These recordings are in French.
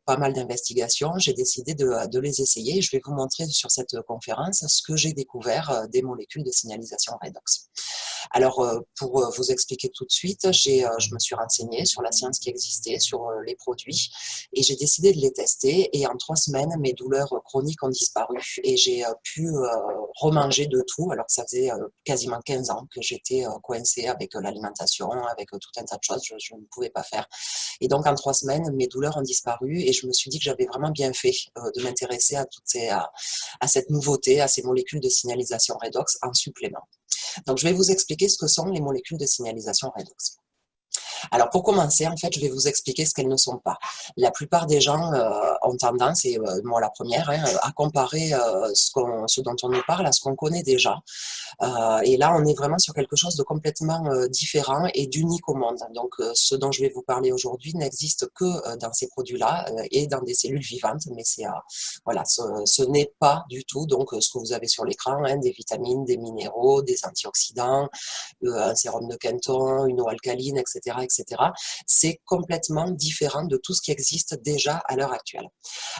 pas mal d'investigations, j'ai décidé de les essayer. Je vais vous montrer sur cette conférence ce que j'ai découvert des molécules de signalisation redox. Alors, pour vous expliquer tout de suite, je me suis renseignée sur la science qui existait, sur les produits, et j'ai décidé de les tester. Et en 3 semaines, mes douleurs chroniques ont disparu et j'ai pu remanger de tout, alors que ça faisait quasiment 15 ans que j'étais coincée avec l'alimentation, avec tout un tas de choses, je ne pouvais pas faire. Et donc, en 3 semaines, mes douleurs ont disparu et je me suis dit que j'avais vraiment bien fait de m'intéresser à cette nouveauté, à ces molécules de signalisation redox en supplément. Donc, je vais vous expliquer ce que sont les molécules de signalisation redox. Alors, pour commencer, en fait, je vais vous expliquer ce qu'elles ne sont pas. La plupart des gens ont tendance, et moi la première, à comparer ce dont on nous parle à ce qu'on connaît déjà. Et là, on est vraiment sur quelque chose de complètement différent et d'unique au monde. Donc, ce dont je vais vous parler aujourd'hui n'existe que dans ces produits-là et dans des cellules vivantes, mais voilà, ce n'est pas du tout donc ce que vous avez sur l'écran, des vitamines, des minéraux, des antioxydants, un sérum de Kenton, une eau alcaline, etc., etc. C'est complètement différent de tout ce qui existe déjà à l'heure actuelle.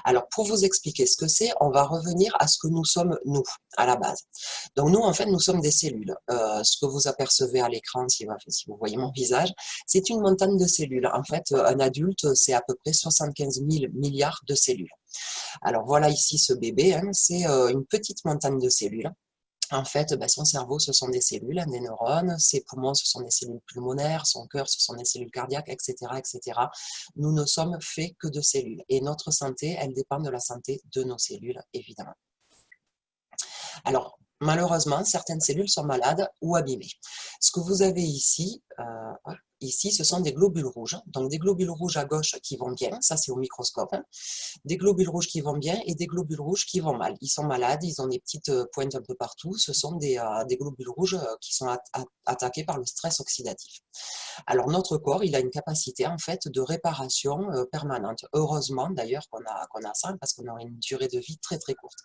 Alors, pour vous expliquer ce que c'est, on va revenir à ce que nous sommes, nous, à la base. Donc, nous, en fait, nous sommes des cellules. Ce que vous apercevez à l'écran, si vous voyez mon visage, c'est une montagne de cellules. En fait, un adulte, c'est à peu près 75 000 milliards de cellules. Alors, voilà ici ce bébé, c'est une petite montagne de cellules. En fait, son cerveau, ce sont des cellules, des neurones, ses poumons, ce sont des cellules pulmonaires, son cœur, ce sont des cellules cardiaques, etc., etc. Nous ne sommes faits que de cellules. Et notre santé, elle dépend de la santé de nos cellules, évidemment. Alors, malheureusement, certaines cellules sont malades ou abîmées. Ce que vous avez ici, ici, ce sont des globules rouges. Donc, des globules rouges à gauche qui vont bien, ça c'est au microscope. Des globules rouges qui vont bien et des globules rouges qui vont mal. Ils sont malades, ils ont des petites pointes un peu partout. Ce sont des globules rouges qui sont attaqués par le stress oxydatif. Alors, notre corps, il a une capacité en fait de réparation permanente. Heureusement d'ailleurs qu'on a ça parce qu'on aurait une durée de vie très très courte.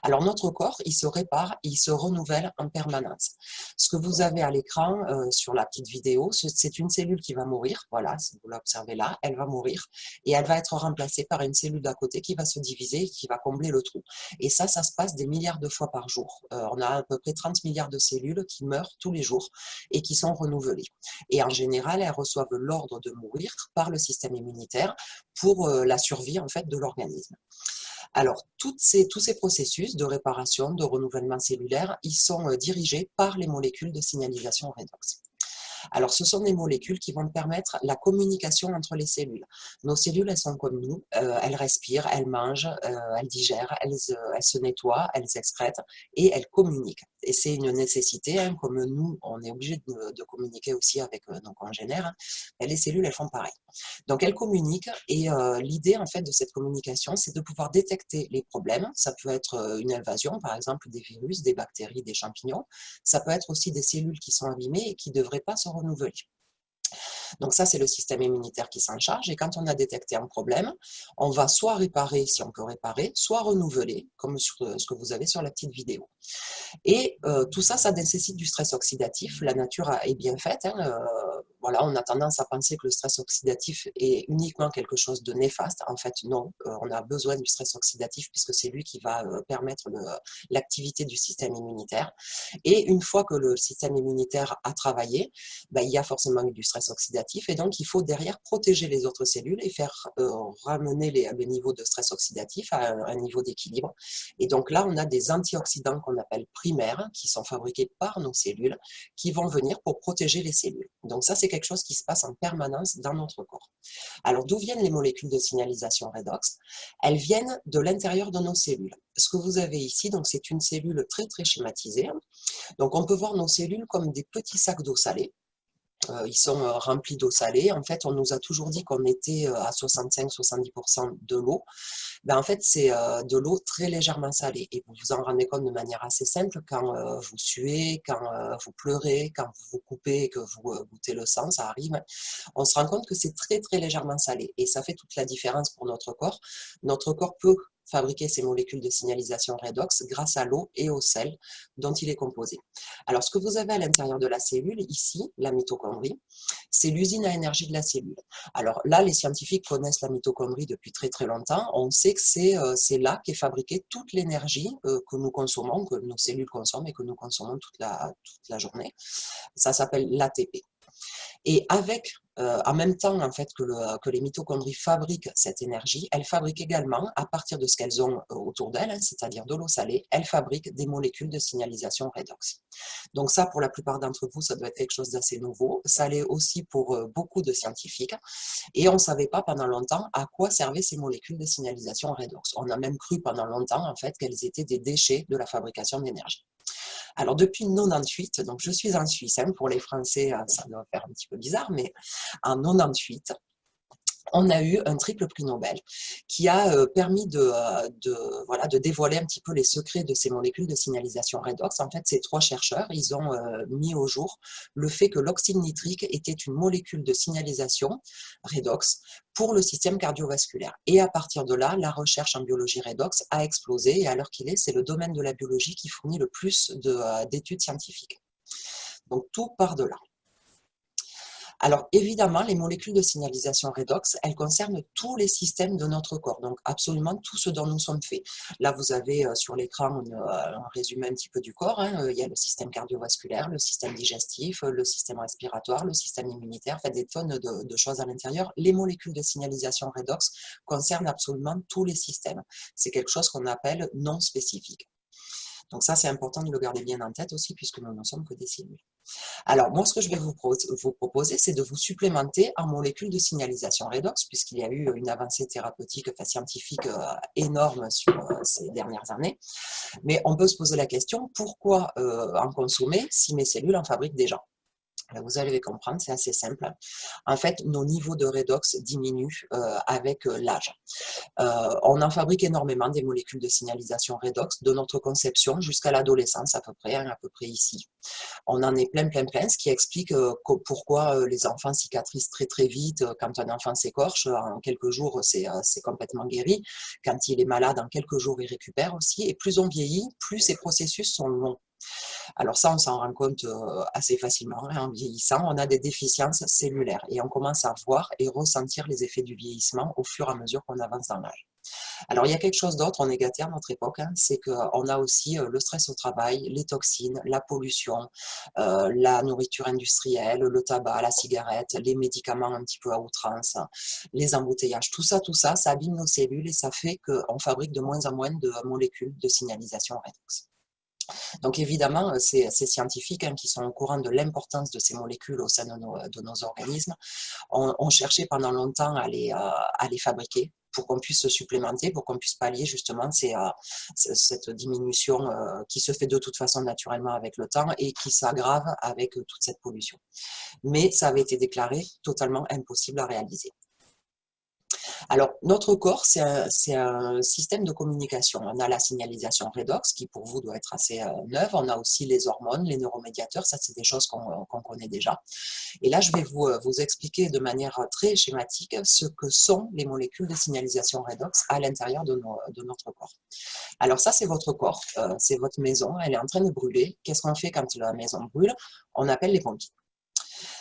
Alors, notre corps, il se répare, il se renouvelle en permanence. Ce que vous avez à l'écran sur la petite vidéo, c'est une cellule qui va mourir. Voilà, si vous l'observez là, elle va mourir et elle va être remplacée par une cellule d'à côté qui va se diviser et qui va combler le trou. Et ça se passe des milliards de fois par jour. On a à peu près 30 milliards de cellules qui meurent tous les jours et qui sont renouvelées. Et en général, elles reçoivent l'ordre de mourir par le système immunitaire pour la survie en fait de l'organisme. Alors, tous ces processus de réparation, de renouvellement cellulaire, ils sont dirigés par les molécules de signalisation redox. Alors, ce sont des molécules qui vont permettre la communication entre les cellules. Nos cellules, elles sont comme nous, elles respirent, elles mangent, elles digèrent, elles se nettoient, elles excrètent et elles communiquent. Et c'est une nécessité, comme nous, on est obligé de communiquer aussi avec nos congénères, et les cellules, elles font pareil. Donc, elles communiquent et l'idée, en fait, de cette communication, c'est de pouvoir détecter les problèmes. Ça peut être une invasion, par exemple, des virus, des bactéries, des champignons. Ça peut être aussi des cellules qui sont abîmées et qui ne devraient pas se renouveler. Donc ça, c'est le système immunitaire qui s'en charge. Et quand on a détecté un problème, on va soit réparer, si on peut réparer, soit renouveler, comme sur ce que vous avez sur la petite vidéo. Et tout ça, ça nécessite du stress oxydatif. La nature est bien faite. Voilà, on a tendance à penser que le stress oxydatif est uniquement quelque chose de néfaste. En fait, non. On a besoin du stress oxydatif puisque c'est lui qui va permettre l'activité du système immunitaire. Et une fois que le système immunitaire a travaillé, il y a forcément eu du stress oxydatif. Et donc, il faut derrière protéger les autres cellules et faire ramener le niveau de stress oxydatif à un niveau d'équilibre. Et donc là, on a des antioxydants qu'on appelle primaires, qui sont fabriqués par nos cellules, qui vont venir pour protéger les cellules. Donc ça, c'est quelque chose qui se passe en permanence dans notre corps. Alors, d'où viennent les molécules de signalisation redox? Elles viennent de l'intérieur de nos cellules. Ce que vous avez ici, donc c'est une cellule très très schématisée. Donc, on peut voir nos cellules comme des petits sacs d'eau salée. Ils sont remplis d'eau salée. En fait, on nous a toujours dit qu'on était à 65-70% de l'eau. En fait, c'est de l'eau très légèrement salée. Et vous vous en rendez compte de manière assez simple quand vous suez, quand vous pleurez, quand vous vous coupez et que vous goûtez le sang, ça arrive. On se rend compte que c'est très, très légèrement salé. Et ça fait toute la différence pour notre corps. Notre corps peut fabriquer ces molécules de signalisation redox grâce à l'eau et au sel dont il est composé. Alors, ce que vous avez à l'intérieur de la cellule, ici, la mitochondrie, c'est l'usine à énergie de la cellule. Alors là, les scientifiques connaissent la mitochondrie depuis très très longtemps. On sait que c'est là qu'est fabriquée toute l'énergie que nous consommons, que nos cellules consomment et que nous consommons toute la journée. Ça s'appelle l'ATP. Et avec, en même temps en fait, que les mitochondries fabriquent cette énergie, elles fabriquent également, à partir de ce qu'elles ont autour d'elles, hein, c'est-à-dire de l'eau salée, elles fabriquent des molécules de signalisation redox. Donc ça, pour la plupart d'entre vous, ça doit être quelque chose d'assez nouveau. Ça l'est aussi pour beaucoup de scientifiques. Et on ne savait pas pendant longtemps à quoi servaient ces molécules de signalisation redox. On a même cru pendant longtemps en fait, qu'elles étaient des déchets de la fabrication d'énergie. Alors depuis 98, donc je suis en Suisse, hein, pour les Français ça doit faire un petit peu bizarre, mais en 98, on a eu un triple prix Nobel qui a permis voilà, de dévoiler un petit peu les secrets de ces molécules de signalisation redox. En fait, ces trois chercheurs, ils ont mis au jour le fait que l'oxyde nitrique était une molécule de signalisation redox pour le système cardiovasculaire. Et à partir de là, la recherche en biologie redox a explosé et à l'heure qu'il est, c'est le domaine de la biologie qui fournit le plus d'études scientifiques. Donc tout part de là. Alors évidemment, les molécules de signalisation redox, elles concernent tous les systèmes de notre corps, donc absolument tout ce dont nous sommes faits. Là, vous avez sur l'écran un résumé un petit peu du corps, hein. Il y a le système cardiovasculaire, le système digestif, le système respiratoire, le système immunitaire, fait des tonnes de choses à l'intérieur. Les molécules de signalisation redox concernent absolument tous les systèmes. C'est quelque chose qu'on appelle non spécifique. Donc ça, c'est important de le garder bien en tête aussi, puisque nous ne sommes que des cellules. Alors, moi, ce que je vais vous proposer, c'est de vous supplémenter en molécules de signalisation redox, puisqu'il y a eu une avancée thérapeutique, enfin scientifique énorme sur ces dernières années. Mais on peut se poser la question, pourquoi en consommer si mes cellules en fabriquent déjà ? Vous allez comprendre, c'est assez simple. En fait, nos niveaux de redox diminuent avec l'âge. On en fabrique énormément des molécules de signalisation redox de notre conception jusqu'à l'adolescence à peu près, hein, à peu près ici. On en est plein, ce qui explique pourquoi les enfants cicatrisent très très vite. Quand un enfant s'écorche, en quelques jours, c'est complètement guéri. Quand il est malade, en quelques jours, il récupère aussi. Et plus on vieillit, plus ces processus sont longs. Alors ça, on s'en rend compte assez facilement, hein, en vieillissant. On a des déficiences cellulaires et on commence à voir et ressentir les effets du vieillissement au fur et à mesure qu'on avance dans l'âge. Alors, il y a quelque chose d'autre, on est gâté à notre époque, hein, c'est qu'on a aussi le stress au travail, les toxines, la pollution, la nourriture industrielle, le tabac, la cigarette, les médicaments un petit peu à outrance, les embouteillages, tout ça, ça abîme nos cellules et ça fait qu'on fabrique de moins en moins de molécules de signalisation redox. Donc évidemment, ces scientifiques hein, qui sont au courant de l'importance de ces molécules au sein de nos organismes ont cherché pendant longtemps à les fabriquer pour qu'on puisse se supplémenter, pour qu'on puisse pallier justement cette diminution qui se fait de toute façon naturellement avec le temps et qui s'aggrave avec toute cette pollution. Mais ça avait été déclaré totalement impossible à réaliser. Alors, notre corps, c'est un système de communication. On a la signalisation redox, qui pour vous doit être assez neuve. On a aussi les hormones, les neuromédiateurs. Ça, c'est des choses qu'on connaît déjà. Et là, je vais vous expliquer de manière très schématique ce que sont les molécules de signalisation redox à l'intérieur de notre corps. Alors ça, c'est votre corps, c'est votre maison. Elle est en train de brûler. Qu'est-ce qu'on fait quand la maison brûle? On appelle les pompiers.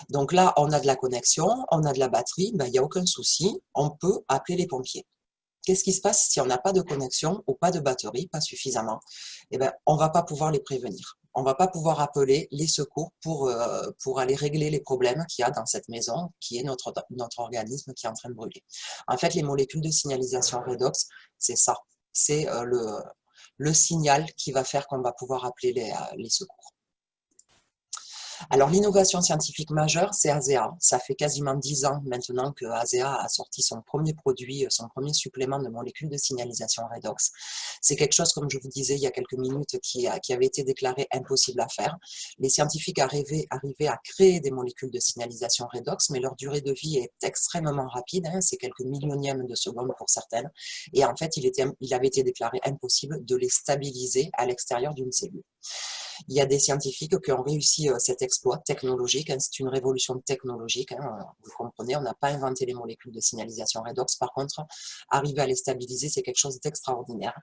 Donc là, on a de la connexion, on a de la batterie, ben, il n'y a aucun souci, on peut appeler les pompiers. Qu'est-ce qui se passe si on n'a pas de connexion ou pas de batterie, pas suffisamment? Eh ben, on ne va pas pouvoir les prévenir. On ne va pas pouvoir appeler les secours pour aller régler les problèmes qu'il y a dans cette maison, qui est notre organisme qui est en train de brûler. En fait, les molécules de signalisation redox, c'est ça. C'est le signal qui va faire qu'on va pouvoir appeler les secours. Alors, l'innovation scientifique majeure, c'est ASEA. Ça fait quasiment 10 ans maintenant que ASEA a sorti son premier produit, son premier supplément de molécules de signalisation redox. C'est quelque chose, comme je vous disais il y a quelques minutes, qui avait été déclaré impossible à faire. Les scientifiques arrivaient à créer des molécules de signalisation redox, mais leur durée de vie est extrêmement rapide, hein, c'est quelques millionièmes de seconde pour certaines. Et en fait, il avait été déclaré impossible de les stabiliser à l'extérieur d'une cellule. Il y a des scientifiques qui ont réussi cette expérience exploit technologique, hein, c'est une révolution technologique, hein, vous comprenez, on n'a pas inventé les molécules de signalisation redox, par contre, arriver à les stabiliser, c'est quelque chose d'extraordinaire.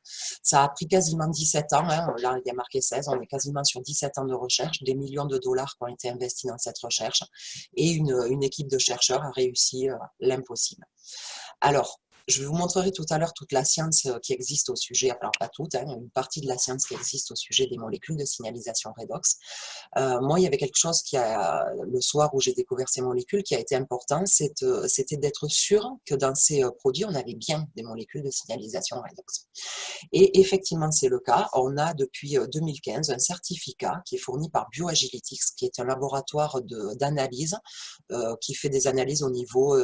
Ça a pris quasiment 17 ans, hein, là il y a marqué 16, on est quasiment sur 17 ans de recherche, des millions de dollars qui ont été investis dans cette recherche, et une équipe de chercheurs a réussi l'impossible. Alors, je vous montrerai tout à l'heure toute la science qui existe au sujet, alors pas toute, hein, une partie de la science qui existe au sujet des molécules de signalisation redox. Moi, il y avait quelque chose le soir où j'ai découvert ces molécules qui a été important, c'était d'être sûr que dans ces produits, on avait bien des molécules de signalisation redox. Et effectivement, c'est le cas. On a depuis 2015 un certificat qui est fourni par BioAgilytix, qui est un laboratoire d'analyse qui fait des analyses au niveau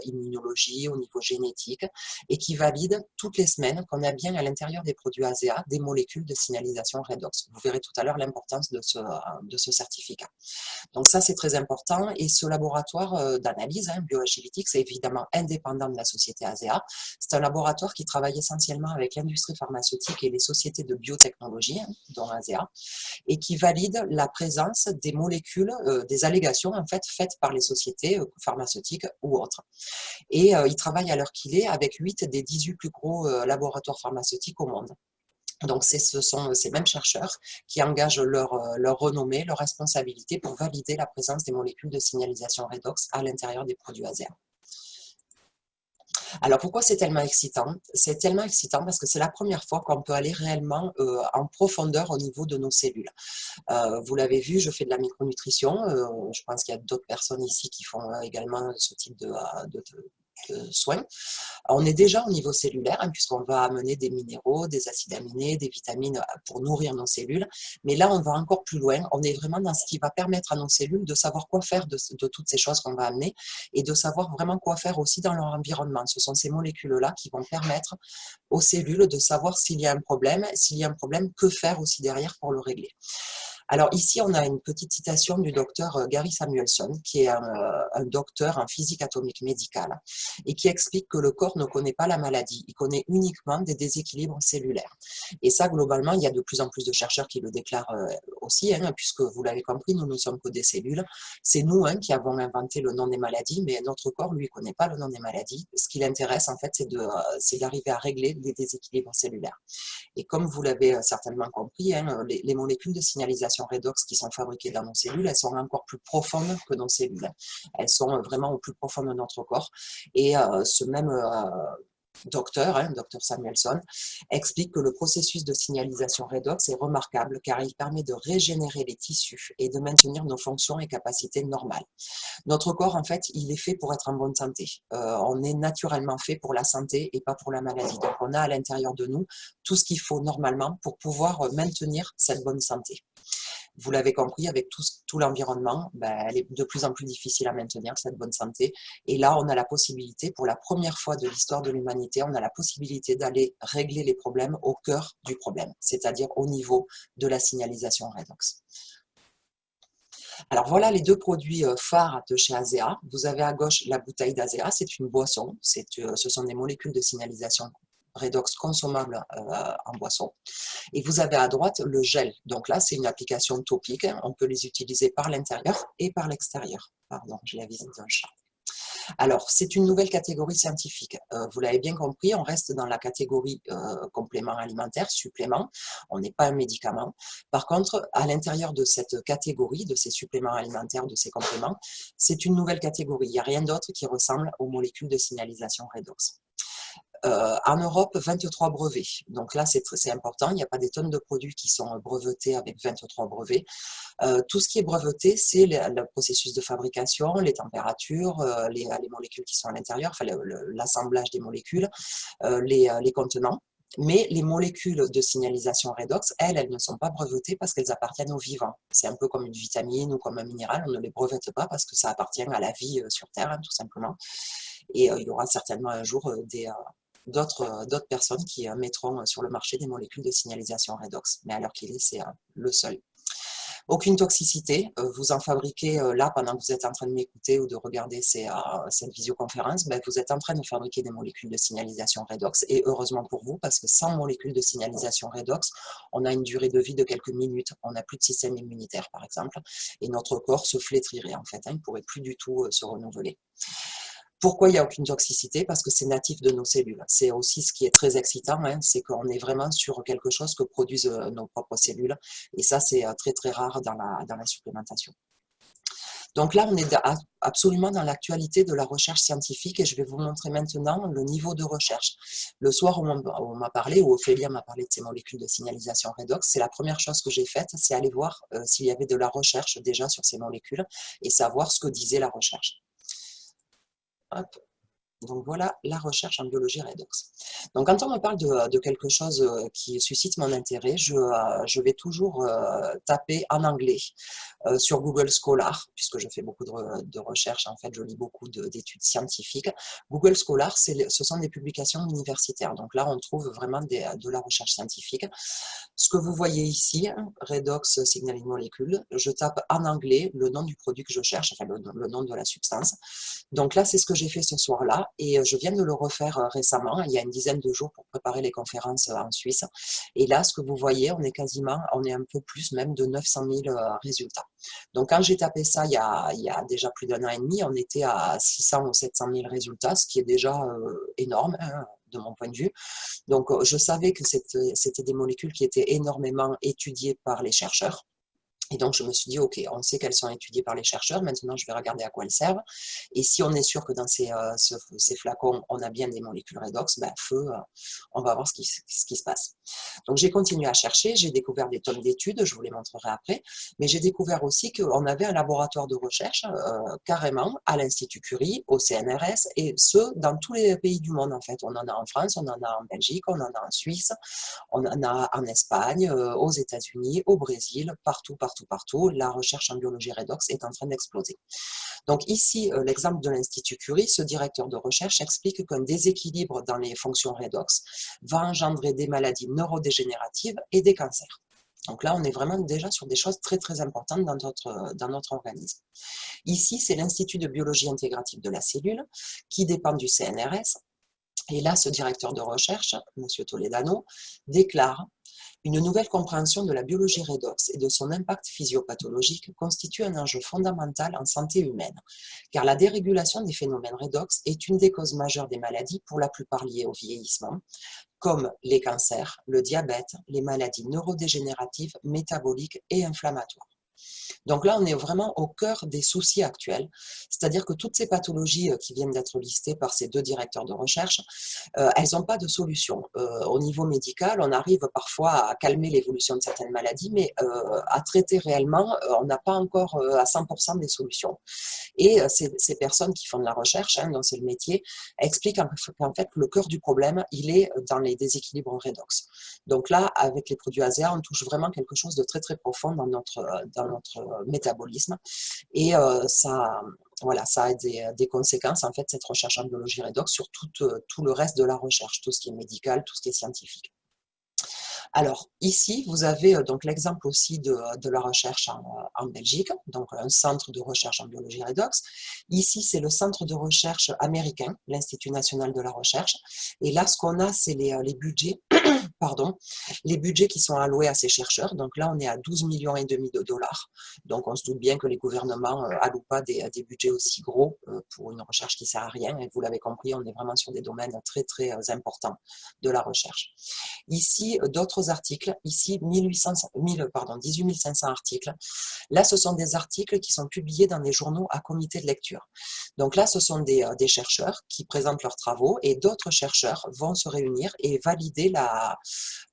immunologie, au niveau génétique, et qui valide toutes les semaines qu'on a bien à l'intérieur des produits ASEA des molécules de signalisation redox. Vous verrez tout à l'heure l'importance de ce certificat. Donc ça, c'est très important. Et ce laboratoire d'analyse, hein, BioAgilytix, est évidemment indépendant de la société ASEA. C'est un laboratoire qui travaille essentiellement avec l'industrie pharmaceutique et les sociétés de biotechnologie, hein, dont ASEA, et qui valide la présence des molécules, des allégations en fait faites par les sociétés pharmaceutiques ou autres. Et il travaille à l'heure qu'il est avec 8 des 18 plus gros laboratoires pharmaceutiques au monde. Donc, ce sont ces mêmes chercheurs qui engagent leur renommée, leur responsabilité pour valider la présence des molécules de signalisation redox à l'intérieur des produits ASEA. Alors, pourquoi c'est tellement excitant? C'est tellement excitant parce que c'est la première fois qu'on peut aller réellement en profondeur au niveau de nos cellules. Vous l'avez vu, je fais de la micronutrition. Je pense qu'il y a d'autres personnes ici qui font également ce type de soins. On est déjà au niveau cellulaire, hein, puisqu'on va amener des minéraux, des acides aminés, des vitamines pour nourrir nos cellules. Mais là, on va encore plus loin. On est vraiment dans ce qui va permettre à nos cellules de savoir quoi faire de toutes ces choses qu'on va amener et de savoir vraiment quoi faire aussi dans leur environnement. Ce sont ces molécules-là qui vont permettre aux cellules de savoir s'il y a un problème, que faire aussi derrière pour le régler. Alors ici, on a une petite citation du docteur Gary Samuelson, qui est un docteur en physique atomique médicale, et qui explique que le corps ne connaît pas la maladie, il connaît uniquement des déséquilibres cellulaires. Et ça, globalement, il y a de plus en plus de chercheurs qui le déclarent aussi, hein, puisque vous l'avez compris, nous ne sommes que des cellules. C'est nous hein, qui avons inventé le nom des maladies, mais notre corps, lui, ne connaît pas le nom des maladies. Ce qui l'intéresse, en fait, c'est d'arriver à régler les déséquilibres cellulaires. Et comme vous l'avez certainement compris, hein, les molécules de signalisation redox qui sont fabriquées dans nos cellules, elles sont encore plus profondes que nos cellules. Elles sont vraiment au plus profond de notre corps. Et ce même docteur, hein, docteur Samuelson, explique que le processus de signalisation redox est remarquable car il permet de régénérer les tissus et de maintenir nos fonctions et capacités normales. Notre corps, en fait, il est fait pour être en bonne santé. On est naturellement fait pour la santé et pas pour la maladie. Donc, on a à l'intérieur de nous tout ce qu'il faut normalement pour pouvoir maintenir cette bonne santé. Vous l'avez compris, avec tout l'environnement, elle est de plus en plus difficile à maintenir, cette bonne santé. Et là, on a la possibilité, pour la première fois de l'histoire de l'humanité, on a la possibilité d'aller régler les problèmes au cœur du problème, c'est-à-dire au niveau de la signalisation redox. Alors voilà les deux produits phares de chez ASEA. Vous avez à gauche la bouteille d'ASEA, c'est une boisson, ce sont des molécules de signalisation redox consommables en boisson. Et vous avez à droite le gel. Donc là, c'est une application topique. On peut les utiliser par l'intérieur et par l'extérieur. Pardon, j'ai la visite d'un chat. Alors, c'est une nouvelle catégorie scientifique. Vous l'avez bien compris, on reste dans la catégorie complément alimentaire, supplément. On n'est pas un médicament. Par contre, à l'intérieur de cette catégorie, de ces suppléments alimentaires, de ces compléments, c'est une nouvelle catégorie. Il n'y a rien d'autre qui ressemble aux molécules de signalisation redox. En Europe, 23 brevets. Donc là, c'est important. Il n'y a pas des tonnes de produits qui sont brevetés avec 23 brevets. Tout ce qui est breveté, c'est le processus de fabrication, les températures, les molécules qui sont à l'intérieur, enfin, l'assemblage des molécules, les contenants. Mais les molécules de signalisation redox, elles ne sont pas brevetées parce qu'elles appartiennent aux vivants. C'est un peu comme une vitamine ou comme un minéral, on ne les brevette pas parce que ça appartient à la vie sur Terre, hein, tout simplement. Et il y aura certainement un jour d'autres personnes qui mettront sur le marché des molécules de signalisation redox. Mais à l'heure qu'il est, c'est le seul. Aucune toxicité, vous en fabriquez là pendant que vous êtes en train de m'écouter ou de regarder cette visioconférence, ben, vous êtes en train de fabriquer des molécules de signalisation redox et heureusement pour vous parce que sans molécules de signalisation redox, on a une durée de vie de quelques minutes, on n'a plus de système immunitaire par exemple et notre corps se flétrirait en fait, hein, il ne pourrait plus du tout se renouveler. Pourquoi il n'y a aucune toxicité? Parce que c'est natif de nos cellules. C'est aussi ce qui est très excitant, hein, c'est qu'on est vraiment sur quelque chose que produisent nos propres cellules. Et ça, c'est très très rare dans la supplémentation. Donc là, on est absolument dans l'actualité de la recherche scientifique et je vais vous montrer maintenant le niveau de recherche. Le soir où on m'a parlé, où Ophélia m'a parlé de ces molécules de signalisation redox, c'est la première chose que j'ai faite, c'est aller voir s'il y avait de la recherche déjà sur ces molécules et savoir ce que disait la recherche. Hop. Donc voilà la recherche en biologie redox. Donc quand on me parle de quelque chose qui suscite mon intérêt, je vais toujours taper en anglais sur Google Scholar, puisque je fais beaucoup de recherches, en fait je lis beaucoup d'études scientifiques. Google Scholar, ce sont des publications universitaires, donc là on trouve vraiment de la recherche scientifique. Ce que vous voyez ici, Redox Signaling Molecule, je tape en anglais le nom du produit que je cherche, enfin le nom de la substance. Donc là, c'est ce que j'ai fait ce soir-là et je viens de le refaire récemment, il y a une dizaine de jours pour préparer les conférences en Suisse. Et là, ce que vous voyez, on est un peu plus même de 900 000 résultats. Donc quand j'ai tapé ça il y a déjà plus d'un an et demi, on était à 600 ou 700 000 résultats, ce qui est déjà énorme, hein, de mon point de vue. Donc je savais que c'était des molécules qui étaient énormément étudiées par les chercheurs. Et donc, je me suis dit, OK, on sait qu'elles sont étudiées par les chercheurs, maintenant je vais regarder à quoi elles servent. Et si on est sûr que dans ces flacons, on a bien des molécules redox, ben, on va voir ce qui se passe. Donc, j'ai continué à chercher, j'ai découvert des tonnes d'études, je vous les montrerai après, mais j'ai découvert aussi qu'on avait un laboratoire de recherche carrément à l'Institut Curie, au CNRS, et ce, dans tous les pays du monde en fait. On en a en France, on en a en Belgique, on en a en Suisse, on en a en Espagne, aux États-Unis, au Brésil, partout, la recherche en biologie redox est en train d'exploser. Donc ici, l'exemple de l'Institut Curie, ce directeur de recherche explique qu'un déséquilibre dans les fonctions redox va engendrer des maladies neurodégénératives et des cancers. Donc là, on est vraiment déjà sur des choses très très importantes dans notre organisme. Ici, c'est l'Institut de biologie intégrative de la cellule qui dépend du CNRS. Et là, ce directeur de recherche, M. Toledano, déclare: une nouvelle compréhension de la biologie redox et de son impact physiopathologique constitue un enjeu fondamental en santé humaine, car la dérégulation des phénomènes redox est une des causes majeures des maladies, pour la plupart liées au vieillissement, comme les cancers, le diabète, les maladies neurodégénératives, métaboliques et inflammatoires. Donc là, on est vraiment au cœur des soucis actuels, c'est-à-dire que toutes ces pathologies qui viennent d'être listées par ces deux directeurs de recherche, elles n'ont pas de solution. Au niveau médical, on arrive parfois à calmer l'évolution de certaines maladies, mais à traiter réellement, on n'a pas encore à 100% des solutions. Et ces personnes qui font de la recherche, hein, dont c'est le métier, expliquent qu'en fait, le cœur du problème, il est dans les déséquilibres redox. Donc là, avec les produits ASEA, on touche vraiment quelque chose de très très profond dans notre métabolisme. Et voilà, ça a des conséquences, en fait, cette recherche en biologie redox sur tout le reste de la recherche, tout ce qui est médical, tout ce qui est scientifique. Alors, ici, vous avez donc l'exemple aussi de la recherche en Belgique, donc un centre de recherche en biologie redox. Ici, c'est le centre de recherche américain, l'Institut national de la recherche. Et là, ce qu'on a, c'est les budgets, pardon, les budgets qui sont alloués à ces chercheurs. Donc là, on est à 12,5 millions de dollars. Donc, on se doute bien que les gouvernements allouent pas des budgets aussi gros pour une recherche qui ne sert à rien. Et vous l'avez compris, on est vraiment sur des domaines très, très importants de la recherche. Ici, d'autres articles, ici 18 500 articles. Là, ce sont des articles qui sont publiés dans des journaux à comité de lecture. Donc là, ce sont des chercheurs qui présentent leurs travaux et d'autres chercheurs vont se réunir et valider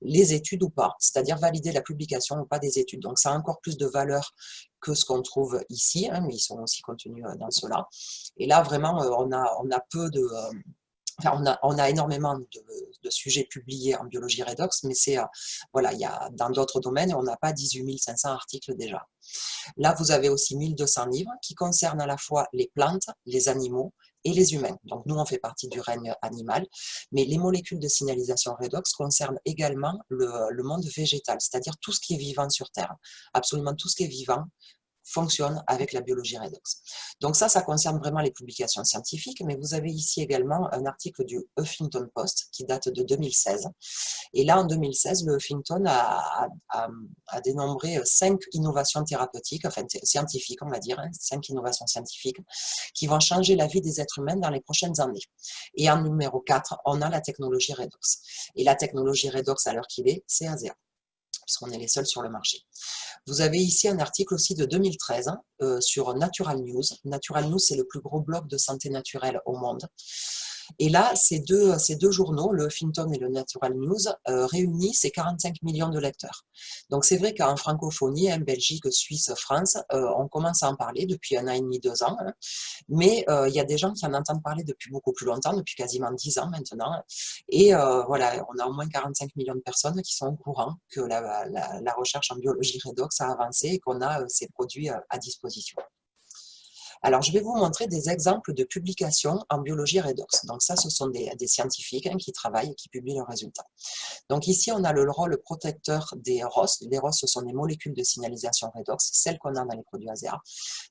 les études ou pas, c'est-à-dire valider la publication ou pas des études. Donc ça a encore plus de valeur que ce qu'on trouve ici, hein, mais ils sont aussi contenus dans cela. Et là, vraiment, on a peu de... Enfin, on a énormément de sujets publiés en biologie redox, mais voilà, il y a dans d'autres domaines, on n'a pas 18 500 articles déjà. Là, vous avez aussi 1200 livres qui concernent à la fois les plantes, les animaux et les humains. Donc nous, on fait partie du règne animal, mais les molécules de signalisation redox concernent également le monde végétal, c'est-à-dire tout ce qui est vivant sur Terre. Absolument tout ce qui est vivant fonctionne avec la biologie redox. Donc ça concerne vraiment les publications scientifiques, mais vous avez ici également un article du Huffington Post qui date de 2016. Et là, en 2016, le Huffington a dénombré 5 innovations thérapeutiques, enfin scientifiques, on va dire, 5 innovations scientifiques qui vont changer la vie des êtres humains dans les prochaines années. Et en numéro 4, on a la technologie redox. Et la technologie redox, à l'heure qu'il est, c'est ASEA, puisqu'on est les seuls sur le marché. Vous avez ici un article aussi de 2013 sur Natural News. Natural News, c'est le plus gros blog de santé naturelle au monde. Et là, ces deux journaux, le Huffington et le Natural News, réunissent ces 45 millions de lecteurs. Donc c'est vrai qu'en francophonie, en Belgique, Suisse, France, on commence à en parler depuis 1 an et demi, 2 ans, hein, mais il y a des gens qui en entendent parler depuis beaucoup plus longtemps, depuis quasiment 10 ans maintenant. Et voilà, on a au moins 45 millions de personnes qui sont au courant que la recherche en biologie redox a avancé et qu'on a ces produits à disposition. Alors, je vais vous montrer des exemples de publications en biologie redox. Donc ça, ce sont des scientifiques qui travaillent et qui publient leurs résultats. Donc ici, on a le rôle protecteur des ROS. Les ROS, ce sont des molécules de signalisation redox, celles qu'on a dans les produits ASEA,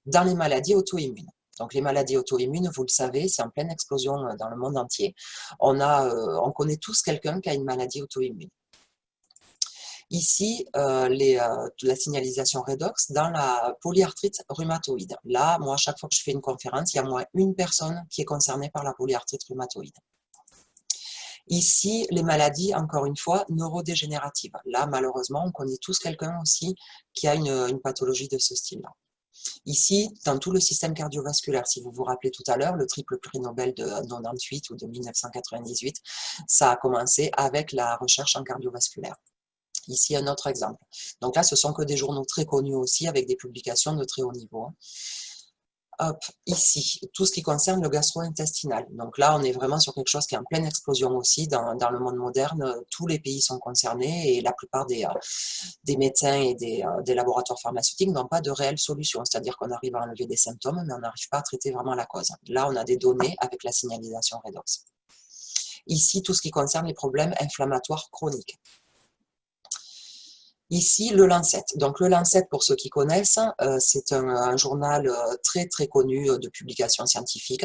dans les maladies auto-immunes. Donc les maladies auto-immunes, vous le savez, c'est en pleine explosion dans le monde entier. On connaît tous quelqu'un qui a une maladie auto-immune. Ici, la signalisation redox dans la polyarthrite rhumatoïde. Là, moi, à chaque fois que je fais une conférence, il y a au moins une personne qui est concernée par la polyarthrite rhumatoïde. Ici, les maladies, encore une fois, neurodégénératives. Là, malheureusement, on connaît tous quelqu'un aussi qui a une pathologie de ce style-là. Ici, dans tout le système cardiovasculaire, si vous vous rappelez tout à l'heure, le triple prix Nobel de 98 ou de 1998, ça a commencé avec la recherche en cardiovasculaire. Ici, un autre exemple. Donc là, ce sont que des journaux très connus aussi, avec des publications de très haut niveau. Hop, ici, tout ce qui concerne le gastro-intestinal. Donc là, on est vraiment sur quelque chose qui est en pleine explosion aussi dans le monde moderne. Tous les pays sont concernés et la plupart des médecins et des laboratoires pharmaceutiques n'ont pas de réelle solution. C'est-à-dire qu'on arrive à enlever des symptômes, mais on n'arrive pas à traiter vraiment la cause. Là, on a des données avec la signalisation redox. Ici, tout ce qui concerne les problèmes inflammatoires chroniques. Ici, le Lancet. Donc, le Lancet, pour ceux qui connaissent, c'est un journal très, très connu de publication scientifique.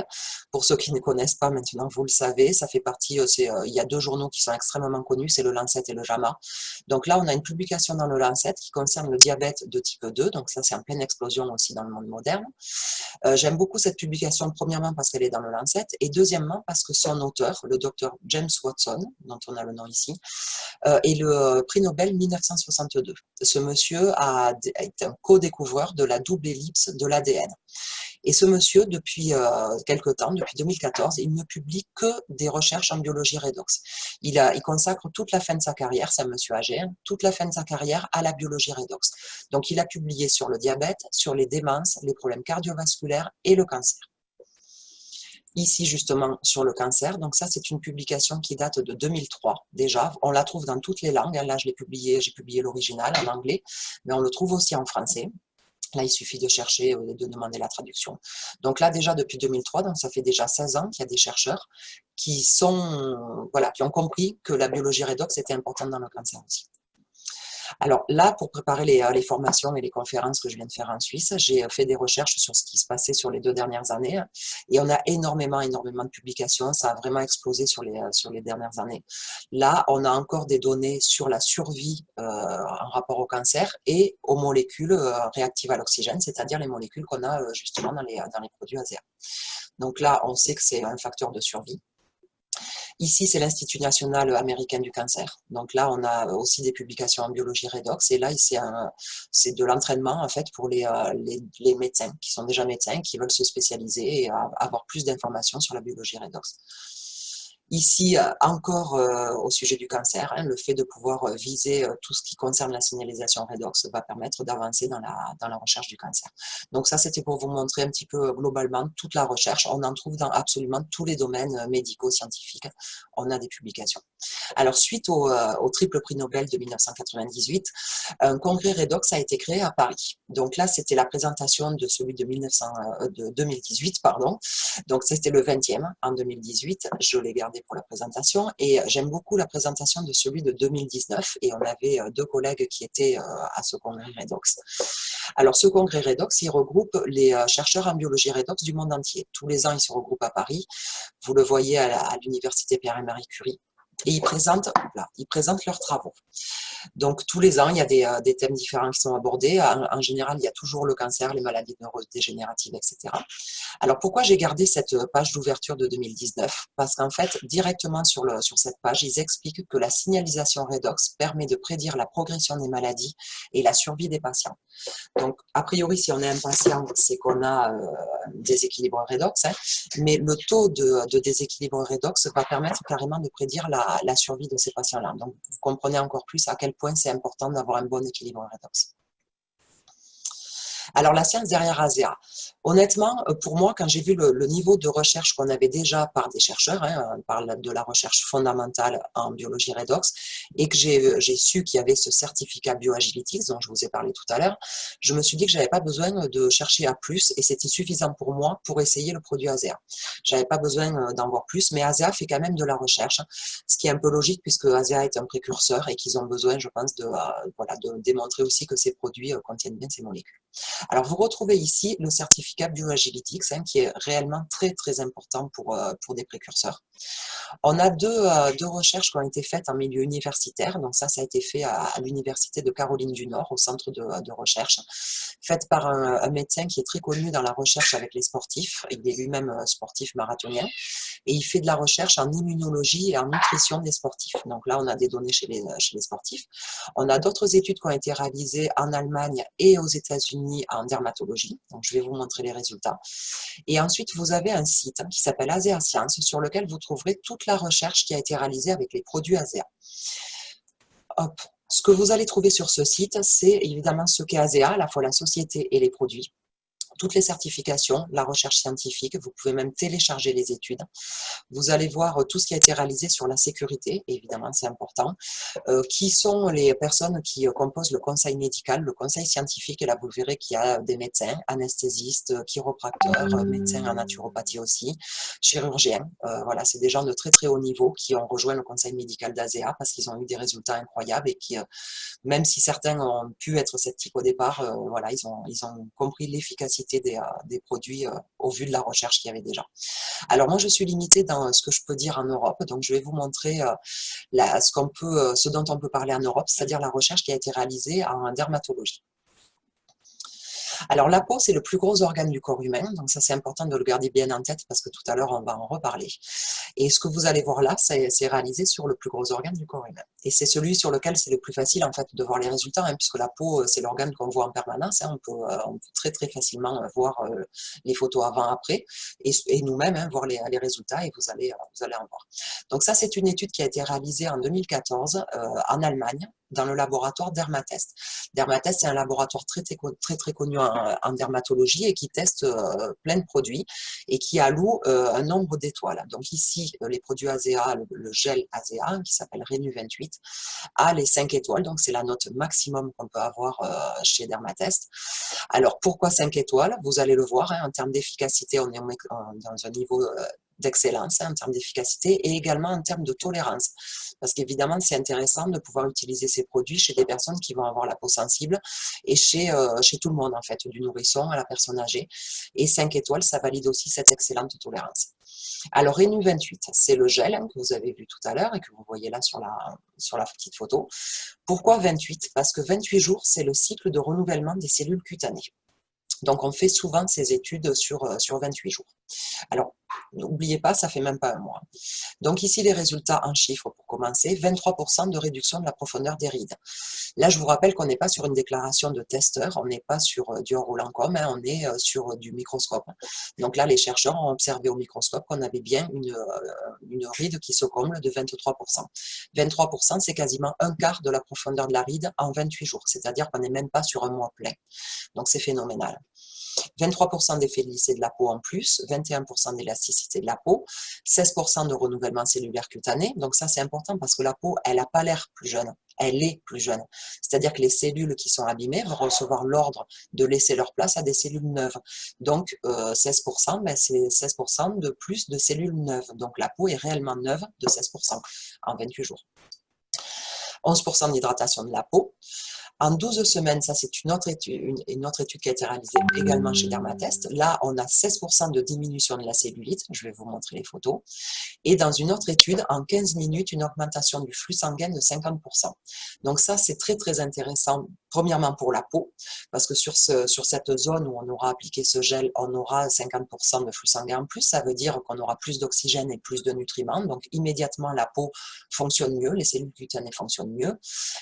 Pour ceux qui ne connaissent pas, maintenant, vous le savez, ça fait partie, il y a 2 journaux qui sont extrêmement connus, c'est le Lancet et le JAMA. Donc là, on a une publication dans le Lancet qui concerne le diabète de type 2. Donc ça, c'est en pleine explosion aussi dans le monde moderne. J'aime beaucoup cette publication, premièrement parce qu'elle est dans le Lancet, et deuxièmement parce que son auteur, le docteur James Watson, dont on a le nom ici, est le prix Nobel 1962. Ce monsieur est un co-découvreur de la double ellipse de l'ADN. Et ce monsieur, depuis quelque temps, depuis 2014, il ne publie que des recherches en biologie redox. Il consacre toute la fin de sa carrière, c'est un monsieur âgé, toute la fin de sa carrière à la biologie redox. Donc il a publié sur le diabète, sur les démences, les problèmes cardiovasculaires et le cancer. Ici, justement, sur le cancer. Donc ça, c'est une publication qui date de 2003 déjà. On la trouve dans toutes les langues. Là, j'ai publié l'original en anglais, mais on le trouve aussi en français. Là, il suffit de chercher, de demander la traduction. Donc là, déjà depuis 2003, donc ça fait déjà 16 ans qu'il y a des chercheurs qui ont compris que la biologie redox était importante dans le cancer aussi. Alors là, pour préparer les formations et les conférences que je viens de faire en Suisse, j'ai fait des recherches sur ce qui se passait sur les 2 dernières années et on a énormément de publications, ça a vraiment explosé sur les dernières années. Là, on a encore des données sur la survie en rapport au cancer et aux molécules réactives à l'oxygène, c'est-à-dire les molécules qu'on a justement dans les produits ASEA. Donc là, on sait que c'est un facteur de survie. Ici, c'est l'Institut national américain du cancer. Donc là, on a aussi des publications en biologie redox. Et là, c'est de l'entraînement en fait pour les médecins qui sont déjà médecins, qui veulent se spécialiser et avoir plus d'informations sur la biologie redox. Ici, encore au sujet du cancer, hein, le fait de pouvoir viser tout ce qui concerne la signalisation redox va permettre d'avancer dans la recherche du cancer. Donc ça, c'était pour vous montrer un petit peu globalement toute la recherche. On en trouve dans absolument tous les domaines médicaux, scientifiques. On a des publications. Alors, suite au triple prix Nobel de 1998, un congrès redox a été créé à Paris. Donc là, c'était la présentation de celui de 2018, pardon. Donc c'était le 20e en 2018. Je l'ai gardé pour la présentation et j'aime beaucoup la présentation de celui de 2019 et on avait deux collègues qui étaient à ce congrès redox. Alors ce congrès redox, il regroupe les chercheurs en biologie redox du monde entier. Tous les ans, ils se regroupent à Paris. Vous le voyez à l'université Pierre et Marie Curie. Et ils présentent leurs travaux. Donc, tous les ans, il y a des thèmes différents qui sont abordés. En général, il y a toujours le cancer, les maladies neurodégénératives, etc. Alors, pourquoi j'ai gardé cette page d'ouverture de 2019? Parce qu'en fait, directement sur cette page, ils expliquent que la signalisation redox permet de prédire la progression des maladies et la survie des patients. Donc, a priori, si on est un patient, c'est qu'on a un déséquilibre redox, hein, mais le taux de déséquilibre redox va permettre carrément de prédire la survie de ces patients-là. Donc, vous comprenez encore plus à quel point c'est important d'avoir un bon équilibre redox. Alors, la science derrière ASEA. Honnêtement, pour moi, quand j'ai vu le niveau de recherche qu'on avait déjà par des chercheurs, hein, on parle de la recherche fondamentale en biologie redox, et que j'ai su qu'il y avait ce certificat BioAgilytix dont je vous ai parlé tout à l'heure, je me suis dit que je n'avais pas besoin de chercher à plus, et c'était suffisant pour moi pour essayer le produit ASEA. Je n'avais pas besoin d'en voir plus, mais ASEA fait quand même de la recherche, ce qui est un peu logique puisque ASEA est un précurseur et qu'ils ont besoin, je pense, de démontrer aussi que ces produits contiennent bien ces molécules. Alors, vous retrouvez ici le certificat BioAgilytix, hein, qui est réellement très, très important pour des précurseurs. On a deux recherches qui ont été faites en milieu universitaire. Donc ça a été fait à l'université de Caroline du Nord, au centre de recherche, faite par un médecin qui est très connu dans la recherche avec les sportifs. Il est lui-même sportif marathonien. Et il fait de la recherche en immunologie et en nutrition des sportifs. Donc là, on a des données chez les sportifs. On a d'autres études qui ont été réalisées en Allemagne et aux États-Unis en dermatologie. Donc je vais vous montrer les résultats. Et ensuite, vous avez un site qui s'appelle ASEA Science, sur lequel vous trouverez toute la recherche qui a été réalisée avec les produits ASEA. Hop. Ce que vous allez trouver sur ce site, c'est évidemment ce qu'est ASEA, à la fois la société et les produits. Toutes les certifications, la recherche scientifique, vous pouvez même télécharger les études. Vous allez voir tout ce qui a été réalisé sur la sécurité, évidemment c'est important, qui sont les personnes qui composent le conseil médical, le conseil scientifique, et là vous verrez qu'il y a des médecins, anesthésistes, chiropracteurs, médecins en naturopathie aussi, chirurgiens, voilà, c'est des gens de très très haut niveau qui ont rejoint le conseil médical d'ASEA parce qu'ils ont eu des résultats incroyables et qui, même si certains ont pu être sceptiques au départ, voilà, ils ont compris l'efficacité des produits au vu de la recherche qu'il y avait déjà. Alors moi, je suis limitée dans ce que je peux dire en Europe, donc je vais vous montrer ce dont on peut parler en Europe, c'est-à-dire la recherche qui a été réalisée en dermatologie. Alors la peau, c'est le plus gros organe du corps humain, donc ça c'est important de le garder bien en tête parce que tout à l'heure on va en reparler. Et ce que vous allez voir là, c'est réalisé sur le plus gros organe du corps humain. Et c'est celui sur lequel c'est le plus facile en fait de voir les résultats, hein, puisque la peau, c'est l'organe qu'on voit en permanence, hein, on peut très très facilement voir les photos avant-après, et nous-mêmes hein, voir les résultats, et vous allez en voir. Donc ça, c'est une étude qui a été réalisée en 2014 en Allemagne, dans le laboratoire Dermatest. Dermatest, c'est un laboratoire très connu en dermatologie et qui teste plein de produits et qui alloue un nombre d'étoiles. Donc ici, les produits ASEA, le gel ASEA, qui s'appelle Renew 28, a les 5 étoiles, donc c'est la note maximum qu'on peut avoir chez Dermatest. Alors pourquoi 5 étoiles? Vous allez le voir, hein, en termes d'efficacité, on est dans un niveau d'excellence hein, en termes d'efficacité et également en termes de tolérance. Parce qu'évidemment, c'est intéressant de pouvoir utiliser ces produits chez des personnes qui vont avoir la peau sensible et chez tout le monde, en fait, du nourrisson à la personne âgée. Et 5 étoiles, ça valide aussi cette excellente tolérance. Alors, Renew 28, c'est le gel hein, que vous avez vu tout à l'heure et que vous voyez là sur la petite photo. Pourquoi 28? Parce que 28 jours, c'est le cycle de renouvellement des cellules cutanées. Donc, on fait souvent ces études sur 28 jours. Alors, N'oubliez pas, ça fait même pas un mois. Donc ici, les résultats en chiffres pour commencer, 23% de réduction de la profondeur des rides. Là, je vous rappelle qu'on n'est pas sur une déclaration de testeur, on n'est pas sur du enroulant-com, hein, on est sur du microscope. Donc là, les chercheurs ont observé au microscope qu'on avait bien une ride qui se comble de 23%. 23%, c'est quasiment un quart de la profondeur de la ride en 28 jours, c'est-à-dire qu'on n'est même pas sur un mois plein. Donc c'est phénoménal. 23% d'effet lissé de la peau en plus, 21% d'élasticité de la peau, 16% de renouvellement cellulaire cutané. Donc ça, c'est important parce que la peau, elle n'a pas l'air plus jeune, elle est plus jeune. C'est-à-dire que les cellules qui sont abîmées vont recevoir l'ordre de laisser leur place à des cellules neuves. Donc 16%, ben, c'est 16% de plus de cellules neuves. Donc la peau est réellement neuve de 16% en 28 jours. 11% d'hydratation de la peau. En 12 semaines, ça c'est une autre étude qui a été réalisée également chez Dermatest. Là, on a 16% de diminution de la cellulite, je vais vous montrer les photos. Et dans une autre étude, en 15 minutes, une augmentation du flux sanguin de 50%. Donc ça, c'est très très intéressant, premièrement pour la peau, parce que sur cette zone où on aura appliqué ce gel, on aura 50% de flux sanguin en plus, ça veut dire qu'on aura plus d'oxygène et plus de nutriments, donc immédiatement la peau fonctionne mieux, les cellules cutanées fonctionnent mieux,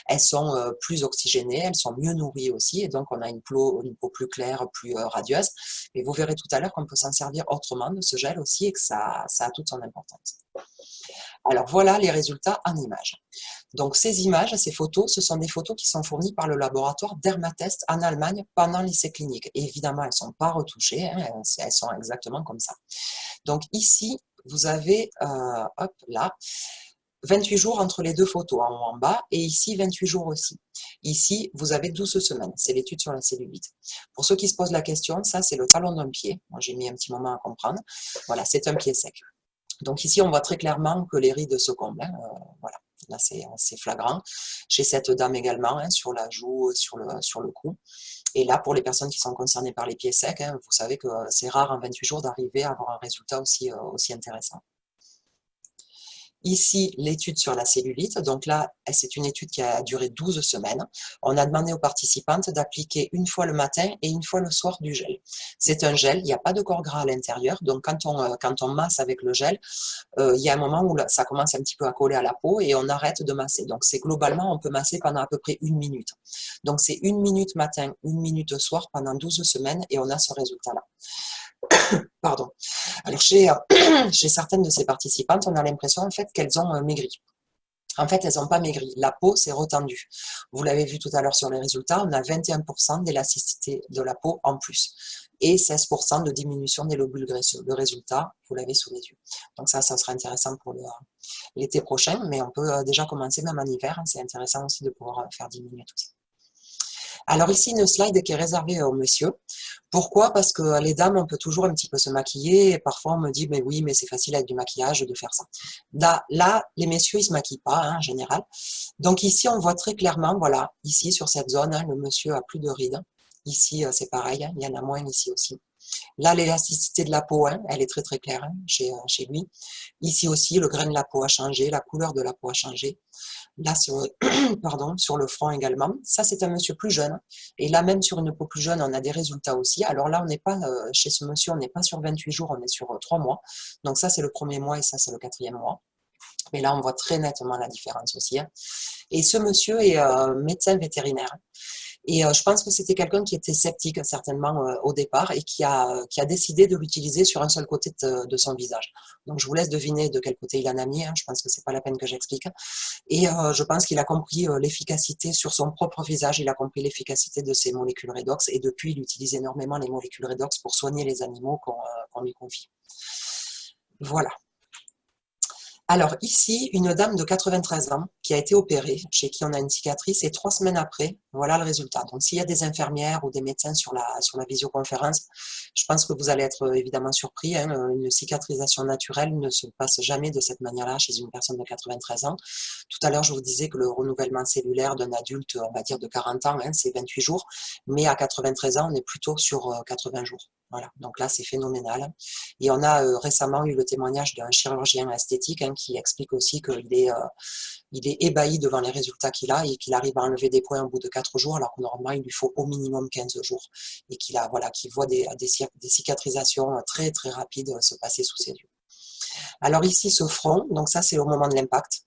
elles sont plus oxygénées, elles sont mieux nourries aussi, et donc on a une peau plus claire, plus radieuse. Et vous verrez tout à l'heure qu'on peut s'en servir autrement de ce gel aussi et que ça a toute son importance. Alors voilà les résultats en images. Donc ces images, ces photos, ce sont des photos qui sont fournies par le laboratoire Dermatest en Allemagne pendant l'essai clinique. Et évidemment, elles ne sont pas retouchées, hein, elles sont exactement comme ça. Donc ici, vous avez, hop là, 28 jours entre les deux photos, en haut en bas, et ici 28 jours aussi. Ici, vous avez 12 semaines, c'est l'étude sur la cellulite. Pour ceux qui se posent la question, ça c'est le talon d'un pied. Moi j'ai mis un petit moment à comprendre. Voilà, c'est un pied sec. Donc ici, on voit très clairement que les rides se comblent. Hein, voilà, là c'est flagrant. Chez cette dame également, hein, sur la joue, sur le cou. Et là, pour les personnes qui sont concernées par les pieds secs, hein, vous savez que c'est rare en 28 jours d'arriver à avoir un résultat aussi intéressant. Ici, l'étude sur la cellulite. Donc là, c'est une étude qui a duré 12 semaines. On a demandé aux participantes d'appliquer une fois le matin et une fois le soir du gel. C'est un gel, il n'y a pas de corps gras à l'intérieur. Donc quand on masse avec le gel, il y a un moment où ça commence un petit peu à coller à la peau et on arrête de masser. Donc c'est globalement, on peut masser pendant à peu près 1 minute. Donc c'est 1 minute matin, 1 minute soir pendant 12 semaines et on a ce résultat-là. Pardon. Alors chez certaines de ces participantes, on a l'impression en fait qu'elles ont maigri. En fait, elles n'ont pas maigri. La peau s'est retendue. Vous l'avez vu tout à l'heure sur les résultats, on a 21% d'élasticité de la peau en plus et 16% de diminution des lobules graisseux. Le résultat, vous l'avez sous les yeux. Donc ça sera intéressant pour l'été prochain, mais on peut déjà commencer même en hiver. C'est intéressant aussi de pouvoir faire diminuer tout ça. Alors ici, une slide qui est réservée aux messieurs. Pourquoi? Parce que les dames, on peut toujours un petit peu se maquiller. Et parfois, on me dit, mais oui, mais c'est facile avec du maquillage de faire ça. Là, les messieurs, ils se maquillent pas, hein, en général. Donc ici, on voit très clairement, voilà, ici, sur cette zone, hein, le monsieur a plus de rides. Ici, c'est pareil, hein, il y en a moins ici aussi. Là, l'élasticité de la peau, hein, elle est très très claire hein, chez lui. Ici aussi, le grain de la peau a changé, la couleur de la peau a changé. Là, sur le front également. Ça, c'est un monsieur plus jeune. Et là, même sur une peau plus jeune, on a des résultats aussi. Alors là, on n'est pas, chez ce monsieur, on n'est pas sur 28 jours, on est sur 3 mois. Donc ça, c'est le premier mois et ça, c'est le 4e mois. Mais là, on voit très nettement la différence aussi. Hein. Et ce monsieur est médecin vétérinaire. Et je pense que c'était quelqu'un qui était sceptique certainement au départ et qui a décidé de l'utiliser sur un seul côté de son visage. Donc je vous laisse deviner de quel côté il en a mis, hein, je pense que c'est pas la peine que j'explique. Et je pense qu'il a compris l'efficacité sur son propre visage, il a compris l'efficacité de ces molécules redox et depuis il utilise énormément les molécules redox pour soigner les animaux qu'on lui confie. Voilà. Alors ici, une dame de 93 ans qui a été opérée, chez qui on a une cicatrice, et 3 semaines après, voilà le résultat. Donc s'il y a des infirmières ou des médecins sur la visioconférence, je pense que vous allez être évidemment surpris. Hein, une cicatrisation naturelle ne se passe jamais de cette manière-là chez une personne de 93 ans. Tout à l'heure, je vous disais que le renouvellement cellulaire d'un adulte, on va dire de 40 ans, hein, c'est 28 jours, mais à 93 ans, on est plutôt sur 80 jours. Voilà, donc là, c'est phénoménal. Et on a récemment eu le témoignage d'un chirurgien esthétique qui explique aussi il est ébahi devant les résultats qu'il a et qu'il arrive à enlever des points au bout de 4 jours, alors que normalement, il lui faut au minimum 15 jours. Et qu'il voit des cicatrisations très, très rapides se passer sous ses yeux. Alors ici, ce front, donc ça, c'est au moment de l'impact,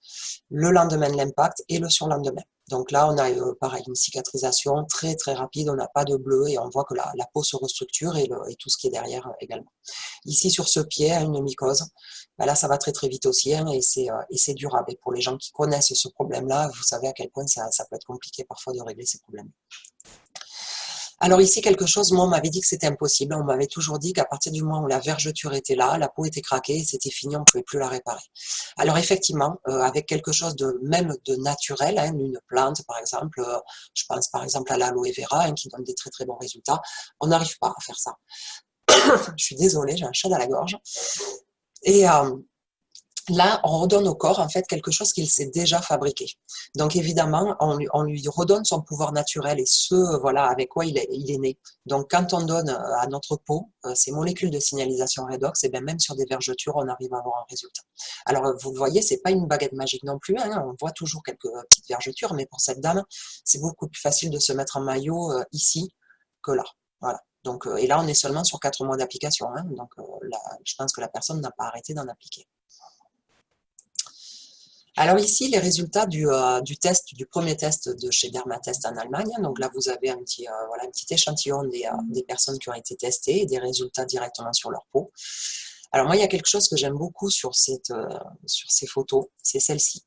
le lendemain de l'impact et le surlendemain. Donc là, on a pareil, une cicatrisation très très rapide, on n'a pas de bleu et on voit que la peau se restructure et tout ce qui est derrière également. Ici, sur ce pied, une mycose, ben là, ça va très très vite aussi et c'est durable. Et pour les gens qui connaissent ce problème-là, vous savez à quel point ça peut être compliqué parfois de régler ces problèmes. Alors ici, quelque chose, moi, on m'avait dit que c'était impossible. On m'avait toujours dit qu'à partir du moment où la vergeture était là, la peau était craquée, c'était fini, on ne pouvait plus la réparer. Alors effectivement, avec quelque chose même de naturel, une plante par exemple, je pense par exemple à l'aloe vera qui donne des très très bons résultats, on n'arrive pas à faire ça. Je suis désolée, j'ai un chat dans la gorge. Et là, on redonne au corps en fait quelque chose qu'il s'est déjà fabriqué. Donc évidemment, on lui redonne son pouvoir naturel et voilà avec quoi il est né. Donc quand on donne à notre peau ces molécules de signalisation redox, et bien même sur des vergetures, on arrive à avoir un résultat. Alors vous le voyez, c'est pas une baguette magique non plus. On voit toujours quelques petites vergetures, mais pour cette dame, c'est beaucoup plus facile de se mettre en maillot ici que là. Voilà. Donc, et là, on est seulement sur 4 mois d'application. Donc là, je pense que la personne n'a pas arrêté d'en appliquer. Alors ici, les résultats du premier test de chez Dermatest en Allemagne. Donc là, vous avez un petit échantillon des personnes qui ont été testées et des résultats directement sur leur peau. Alors moi, il y a quelque chose que j'aime beaucoup sur ces photos, c'est celle-ci.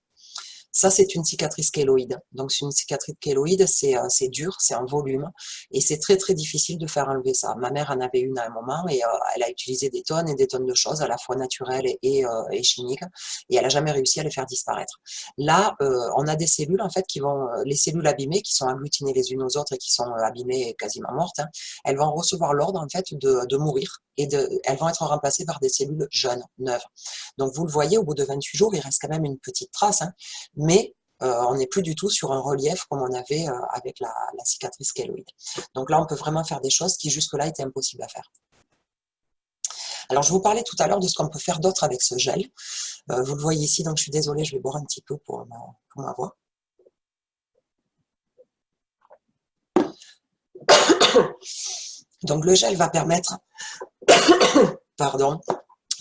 Ça, c'est une cicatrice kéloïde. Donc, c'est une cicatrice kéloïde, c'est dur, c'est en volume, et c'est très, très difficile de faire enlever ça. Ma mère en avait une à un moment, et elle a utilisé des tonnes et des tonnes de choses, à la fois naturelles et chimiques, et elle n'a jamais réussi à les faire disparaître. Là, on a des cellules, en fait, les cellules abîmées, qui sont agglutinées les unes aux autres et qui sont abîmées et quasiment mortes, elles vont recevoir l'ordre, en fait, de mourir, et elles vont être remplacées par des cellules jeunes, neuves. Donc, vous le voyez, au bout de 28 jours, il reste quand même une petite trace, mais on n'est plus du tout sur un relief comme on avait avec la cicatrice kéloïde. Donc là, on peut vraiment faire des choses qui jusque-là étaient impossibles à faire. Alors, je vous parlais tout à l'heure de ce qu'on peut faire d'autre avec ce gel. Vous le voyez ici, donc je suis désolée, je vais boire un petit peu pour ma voix. Donc le gel va permettre pardon,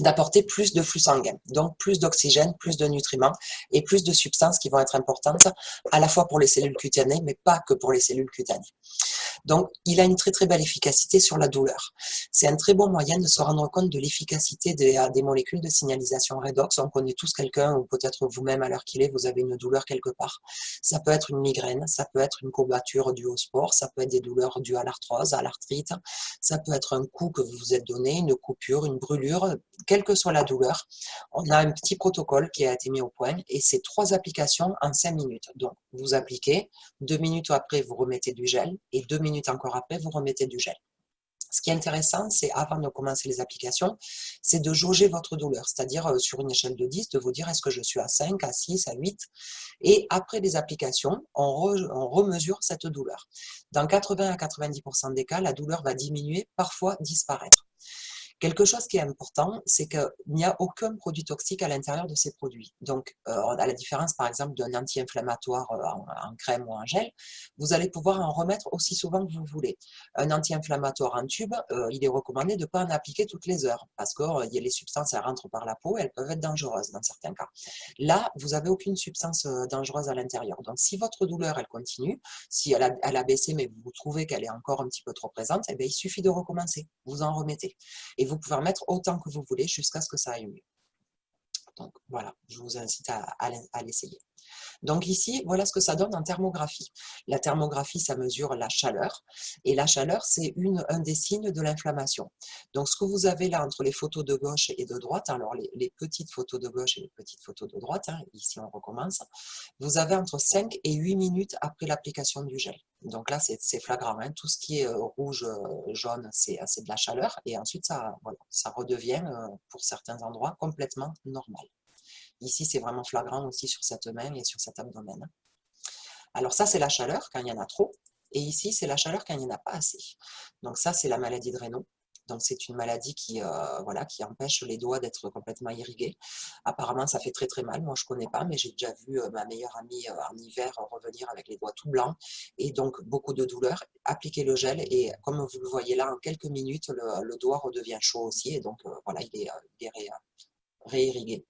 d'apporter plus de flux sanguin, donc plus d'oxygène, plus de nutriments et plus de substances qui vont être importantes à la fois pour les cellules cutanées, mais pas que pour les cellules cutanées. Donc, il a une très très belle efficacité sur la douleur. C'est un très bon moyen de se rendre compte de l'efficacité des molécules de signalisation redox. On connaît tous quelqu'un, ou peut-être vous-même à l'heure qu'il est, vous avez une douleur quelque part. Ça peut être une migraine, ça peut être une courbature due au sport, ça peut être des douleurs dues à l'arthrose, à l'arthrite, ça peut être un coup que vous vous êtes donné, une coupure, une brûlure, quelle que soit la douleur. On a un petit protocole qui a été mis au point et c'est 3 applications en 5 minutes. Donc, vous appliquez, 2 minutes après, vous remettez du gel et 2 minutes encore après, vous remettez du gel. Ce qui est intéressant, c'est avant de commencer les applications, c'est de jauger votre douleur, c'est-à-dire sur une échelle de 10, de vous dire est-ce que je suis à 5, à 6, à 8. Et après les applications, on remesure cette douleur. Dans 80 à 90% des cas, la douleur va diminuer, parfois disparaître. Quelque chose qui est important, c'est qu'il n'y a aucun produit toxique à l'intérieur de ces produits. Donc, à la différence, par exemple, d'un anti-inflammatoire en crème ou en gel, vous allez pouvoir en remettre aussi souvent que vous voulez. Un anti-inflammatoire en tube, il est recommandé de ne pas en appliquer toutes les heures, parce que les substances, elles rentrent par la peau, elles peuvent être dangereuses dans certains cas. Là, vous n'avez aucune substance dangereuse à l'intérieur. Donc, si votre douleur, elle continue, si elle a baissé, mais vous trouvez qu'elle est encore un petit peu trop présente, eh bien, il suffit de recommencer, vous en remettez. Et vous pouvez en mettre autant que vous voulez jusqu'à ce que ça aille mieux. Donc voilà, je vous incite à l'essayer. Donc ici, voilà ce que ça donne en thermographie. La thermographie, ça mesure la chaleur. Et la chaleur, c'est un des signes de l'inflammation. Donc ce que vous avez là entre les photos de gauche et de droite, alors les petites photos de gauche et les petites photos de droite, ici on recommence, vous avez entre 5 et 8 minutes après l'application du gel. Donc là, c'est flagrant. Tout ce qui est rouge, jaune, c'est de la chaleur. Et ensuite, ça redevient, pour certains endroits, complètement normal. Ici, c'est vraiment flagrant aussi sur cette main et sur cet abdomen. Alors ça, c'est la chaleur quand il y en a trop. Et ici, c'est la chaleur quand il n'y en a pas assez. Donc ça, c'est la maladie de Raynaud. Donc, c'est une maladie voilà, qui empêche les doigts d'être complètement irrigués. Apparemment, ça fait très très mal. Moi, je ne connais pas, mais j'ai déjà vu ma meilleure amie en hiver revenir avec les doigts tout blancs et donc beaucoup de douleur. Appliquez le gel et comme vous le voyez là, en quelques minutes, le doigt redevient chaud aussi et donc voilà, il est réirrigué.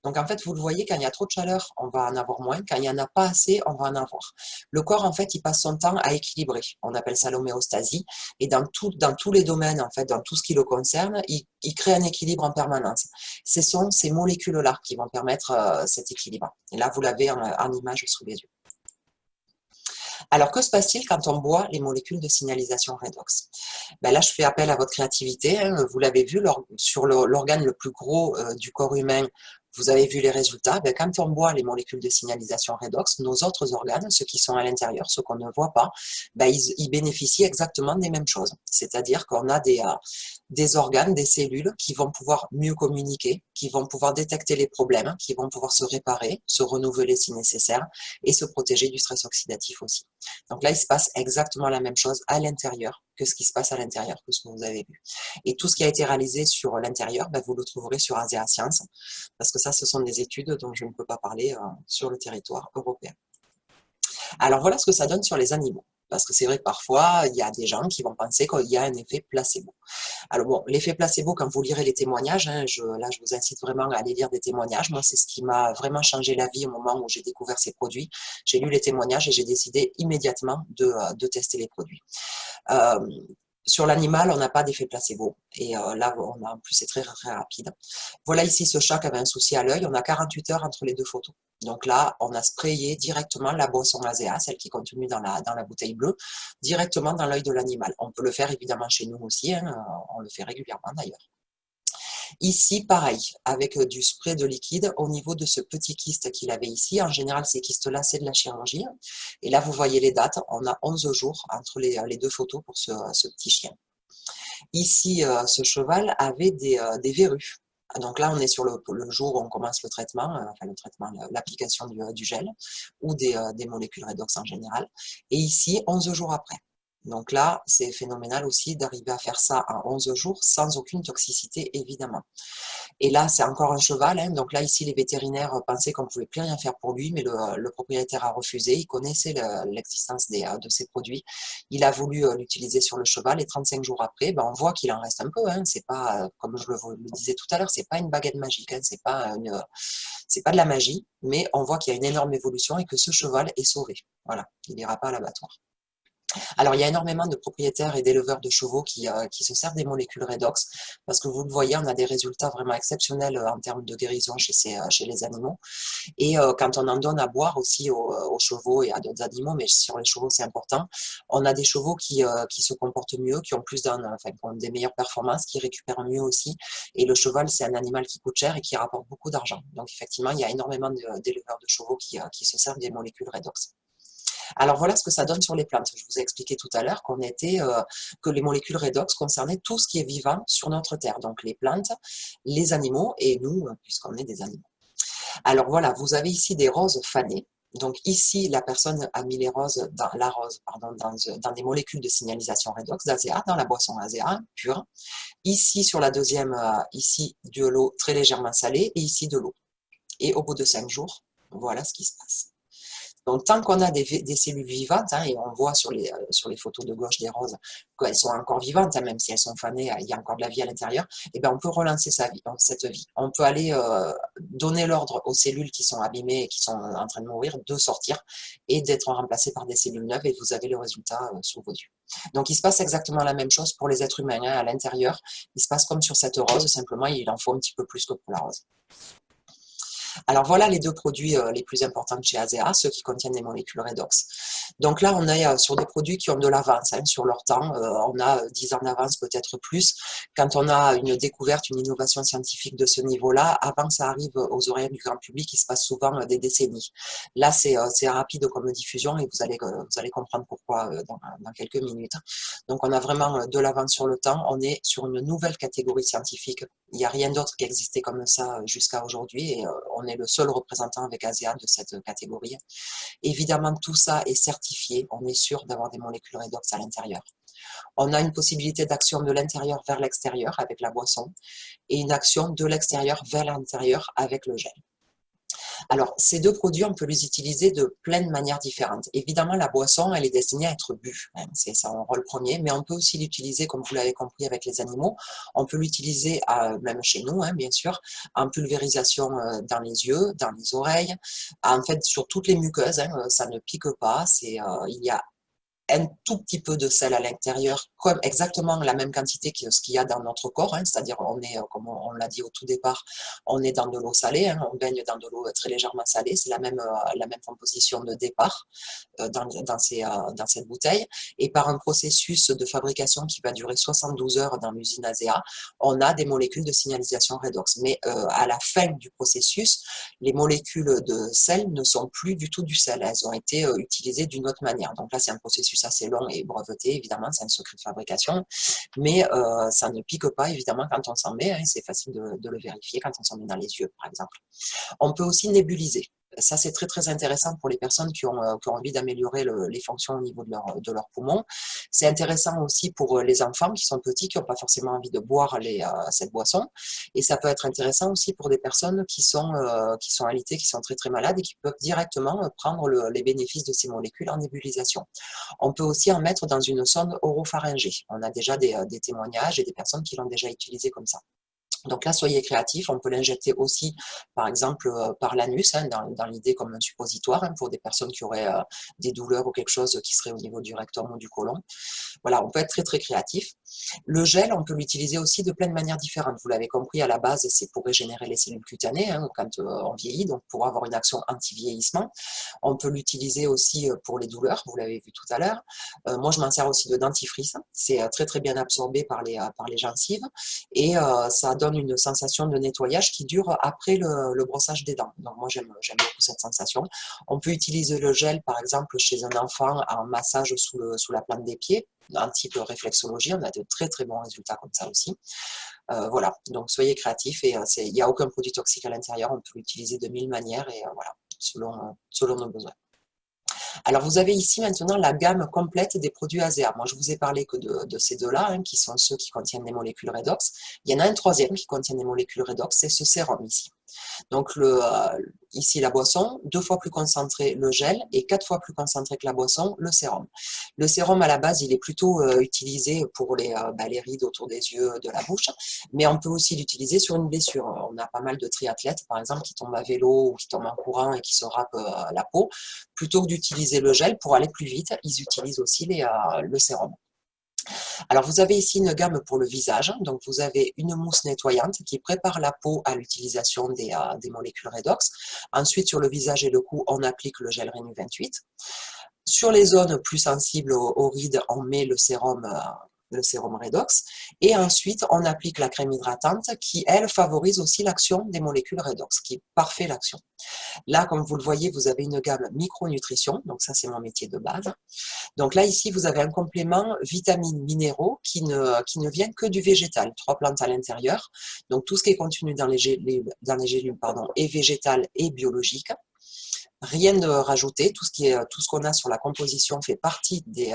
Donc en fait, vous le voyez, quand il y a trop de chaleur, on va en avoir moins. Quand il n'y en a pas assez, on va en avoir. Le corps, en fait, il passe son temps à équilibrer. On appelle ça l'homéostasie. Et dans tous les domaines, en fait, dans tout ce qui le concerne, il crée un équilibre en permanence. Ce sont ces molécules-là qui vont permettre cet équilibre. Et là, vous l'avez en image sous les yeux. Alors, que se passe-t-il quand on boit les molécules de signalisation redox? Ben là, je fais appel à votre créativité. Hein. Vous l'avez vu, sur l'organe le plus gros du corps humain, vous avez vu les résultats. Ben, quand on boit les molécules de signalisation redox, nos autres organes, ceux qui sont à l'intérieur, ceux qu'on ne voit pas, ben, ils bénéficient exactement des mêmes choses. C'est-à-dire qu'on a des organes, des cellules qui vont pouvoir mieux communiquer, qui vont pouvoir détecter les problèmes, qui vont pouvoir se réparer, se renouveler si nécessaire et se protéger du stress oxydatif aussi. Donc là, il se passe exactement la même chose à l'intérieur que ce qui se passe à l'intérieur, que ce que vous avez vu. Et tout ce qui a été réalisé sur l'intérieur, ben, vous le trouverez sur Asia Science, parce que ça, ce sont des études dont je ne peux pas parler sur le territoire européen. Alors voilà ce que ça donne sur les animaux. Parce que c'est vrai que parfois, il y a des gens qui vont penser qu'il y a un effet placebo. Alors bon, l'effet placebo, quand vous lirez les témoignages, hein, là je vous incite vraiment à aller lire des témoignages. Moi, c'est ce qui m'a vraiment changé la vie au moment où j'ai découvert ces produits. J'ai lu les témoignages et j'ai décidé immédiatement de tester les produits. Euh, Sur l'animal, on n'a pas d'effet placebo. Et là, en plus, c'est très, très rapide. Voilà ici ce chat qui avait un souci à l'œil. On a 48 heures entre les deux photos. Donc là, on a sprayé directement la boisson Azea, celle qui est contenue dans la bouteille bleue, directement dans l'œil de l'animal. On peut le faire évidemment chez nous aussi. Hein, on le fait régulièrement d'ailleurs. Ici, pareil, avec du spray de liquide au niveau de ce petit kyste qu'il avait ici. En général, ces kystes-là, c'est de la chirurgie. Et là, vous voyez les dates. On a 11 jours entre les deux photos pour ce petit chien. Ici, ce cheval avait des verrues. Donc là, on est sur le jour où on commence le traitement, l'application du gel ou des molécules redox en général. Et ici, 11 jours après. Donc là, c'est phénoménal aussi d'arriver à faire ça en 11 jours sans aucune toxicité, évidemment. Et là, c'est encore un cheval. Hein. Donc là, ici, les vétérinaires pensaient qu'on ne pouvait plus rien faire pour lui, mais le propriétaire a refusé. Il connaissait l'existence de ces produits. Il a voulu l'utiliser sur le cheval et 35 jours après, ben, on voit qu'il en reste un peu. Hein. C'est pas, comme je le disais tout à l'heure, c'est pas une baguette magique. Hein. C'est pas de la magie, mais on voit qu'il y a une énorme évolution et que ce cheval est sauvé. Voilà, il n'ira pas à l'abattoir. Alors, il y a énormément de propriétaires et d'éleveurs de chevaux qui se servent des molécules redox parce que vous le voyez, on a des résultats vraiment exceptionnels en termes de guérison chez les animaux. Et quand on en donne à boire aussi aux chevaux et à d'autres animaux, mais sur les chevaux, c'est important, on a des chevaux qui se comportent mieux, qui ont qui ont des meilleures performances, qui récupèrent mieux aussi. Et le cheval, c'est un animal qui coûte cher et qui rapporte beaucoup d'argent. Donc, effectivement, il y a énormément d'éleveurs de chevaux qui se servent des molécules redox. Alors voilà ce que ça donne sur les plantes. Je vous ai expliqué tout à l'heure que les molécules redox concernaient tout ce qui est vivant sur notre Terre, donc les plantes, les animaux et nous, puisqu'on est des animaux. Alors voilà, vous avez ici des roses fanées. Donc ici, la personne a mis les roses dans des molécules de signalisation redox d'Azea, dans la boisson Azea pure. Ici, sur la deuxième, ici de l'eau très légèrement salée et ici de l'eau. Et au bout de 5 jours, voilà ce qui se passe. Donc, tant qu'on a des cellules vivantes, hein, et on voit sur les photos de gauche des roses qu'elles sont encore vivantes, hein, même si elles sont fanées, il y a encore de la vie à l'intérieur, et bien on peut relancer cette vie. On peut aller donner l'ordre aux cellules qui sont abîmées et qui sont en train de mourir de sortir et d'être remplacées par des cellules neuves et vous avez le résultat sous vos yeux. Donc, il se passe exactement la même chose pour les êtres humains. Hein, à l'intérieur, il se passe comme sur cette rose, simplement il en faut un petit peu plus que pour la rose. Alors voilà les deux produits les plus importants de chez Azea, ceux qui contiennent des molécules redox. Donc là, on est sur des produits qui ont de l'avance hein, sur leur temps. On a 10 ans d'avance, peut-être plus. Quand on a une découverte, une innovation scientifique de ce niveau-là, avant que ça arrive aux oreilles du grand public, il se passe souvent des décennies. Là, c'est rapide comme diffusion et vous allez comprendre pourquoi dans quelques minutes. Donc on a vraiment de l'avance sur le temps. On est sur une nouvelle catégorie scientifique Il n'y a rien d'autre qui existait comme ça jusqu'à aujourd'hui et on est le seul représentant avec ASEA de cette catégorie. Évidemment, tout ça est certifié, on est sûr d'avoir des molécules redox à l'intérieur. On a une possibilité d'action de l'intérieur vers l'extérieur avec la boisson et une action de l'extérieur vers l'intérieur avec le gel. Alors, ces deux produits, on peut les utiliser de plein de manières différentes. Évidemment, la boisson, elle est destinée à être bue, hein, c'est son rôle premier, mais on peut aussi l'utiliser, comme vous l'avez compris, avec les animaux. On peut l'utiliser, même chez nous, hein, bien sûr, en pulvérisation dans les yeux, dans les oreilles, en fait, sur toutes les muqueuses, hein, ça ne pique pas, il y a un tout petit peu de sel à l'intérieur, comme exactement la même quantité que ce qu'il y a dans notre corps, hein, c'est-à-dire on est, comme on l'a dit au tout départ, on est dans de l'eau salée, hein, on baigne dans de l'eau très légèrement salée, c'est la même composition de départ dans cette bouteille, et par un processus de fabrication qui va durer 72 heures dans l'usine ASEA, on a des molécules de signalisation redox. Mais à la fin du processus, les molécules de sel ne sont plus du tout du sel, elles ont été utilisées d'une autre manière. Donc là, c'est un processus assez long et breveté, évidemment, c'est un secret de fabrication, mais ça ne pique pas, évidemment, quand on s'en met, hein, c'est facile de le vérifier quand on s'en met dans les yeux, par exemple. On peut aussi nébuliser. Ça, c'est très, très intéressant pour les personnes qui ont envie d'améliorer les fonctions au niveau de leurs poumons. C'est intéressant aussi pour les enfants qui sont petits, qui n'ont pas forcément envie de boire cette boisson. Et ça peut être intéressant aussi pour des personnes qui sont alitées, qui sont très, très malades et qui peuvent directement prendre les bénéfices de ces molécules en nébulisation. On peut aussi en mettre dans une sonde oropharyngée. On a déjà des témoignages et des personnes qui l'ont déjà utilisé comme ça. Donc là, soyez créatifs, on peut l'injecter aussi, par exemple, par l'anus, hein, dans l'idée comme un suppositoire, hein, pour des personnes qui auraient des douleurs ou quelque chose qui serait au niveau du rectum ou du côlon. Voilà, on peut être très très créatif. Le gel, on peut l'utiliser aussi de plein de manières différentes. Vous l'avez compris, à la base, c'est pour régénérer les cellules cutanées, hein, quand on vieillit, donc pour avoir une action anti-vieillissement. On peut l'utiliser aussi pour les douleurs, vous l'avez vu tout à l'heure. Moi, je m'en sers aussi de dentifrice. C'est très très bien absorbé par les gencives et ça donne une sensation de nettoyage qui dure après le brossage des dents. Donc moi, j'aime beaucoup cette sensation. On peut utiliser le gel, par exemple, chez un enfant en massage sous la plante des pieds, un type réflexologie. On a de très très bons résultats comme ça aussi. Voilà, donc soyez créatifs et il n'y a aucun produit toxique à l'intérieur. On peut l'utiliser de mille manières et voilà, selon nos besoins. Alors, vous avez ici maintenant la gamme complète des produits ASEA. Moi, je vous ai parlé que de ces deux-là, hein, qui sont ceux qui contiennent des molécules redox. Il y en a un troisième qui contient des molécules redox, c'est ce sérum ici. Donc, ici, la boisson, 2 fois plus concentré le gel et 4 fois plus concentré que la boisson, le sérum. Le sérum, à la base, il est plutôt utilisé pour les rides autour des yeux, de la bouche, mais on peut aussi l'utiliser sur une blessure. On a pas mal de triathlètes, par exemple, qui tombent à vélo ou qui tombent en courant et qui se râpent la peau. Plutôt que d'utiliser le gel pour aller plus vite, ils utilisent aussi le sérum. Alors, vous avez ici une gamme pour le visage. Donc, vous avez une mousse nettoyante qui prépare la peau à l'utilisation des molécules redox. Ensuite, sur le visage et le cou, on applique le gel Renew 28. Sur les zones plus sensibles aux rides, on met le sérum redox. Et ensuite, on applique la crème hydratante qui, elle, favorise aussi l'action des molécules redox, qui parfait l'action. Là, comme vous le voyez, vous avez une gamme micronutrition. Donc, ça, c'est mon métier de base. Donc là, ici, vous avez un complément vitamines, minéraux qui ne vient que du végétal. 3 plantes à l'intérieur. Donc tout ce qui est contenu dans les gélules est végétal et biologique. Rien de rajouté, tout ce qu'on a sur la composition fait partie des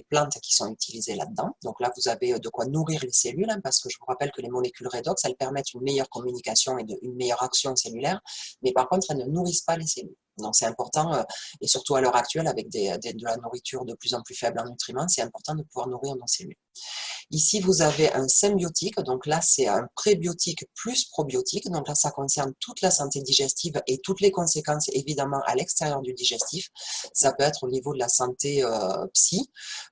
plantes qui sont utilisées là-dedans. Donc là, vous avez de quoi nourrir les cellules, hein, parce que je vous rappelle que les molécules redox, elles permettent une meilleure communication et une meilleure action cellulaire, mais par contre, elles ne nourrissent pas les cellules. Donc c'est important, et surtout à l'heure actuelle, avec de la nourriture de plus en plus faible en nutriments, c'est important de pouvoir nourrir nos cellules. Ici, vous avez un symbiotique, donc là, c'est un prébiotique plus probiotique. Donc là, ça concerne toute la santé digestive et toutes les conséquences, évidemment, à l'extérieur du digestif. Ça peut être au niveau de la santé psy.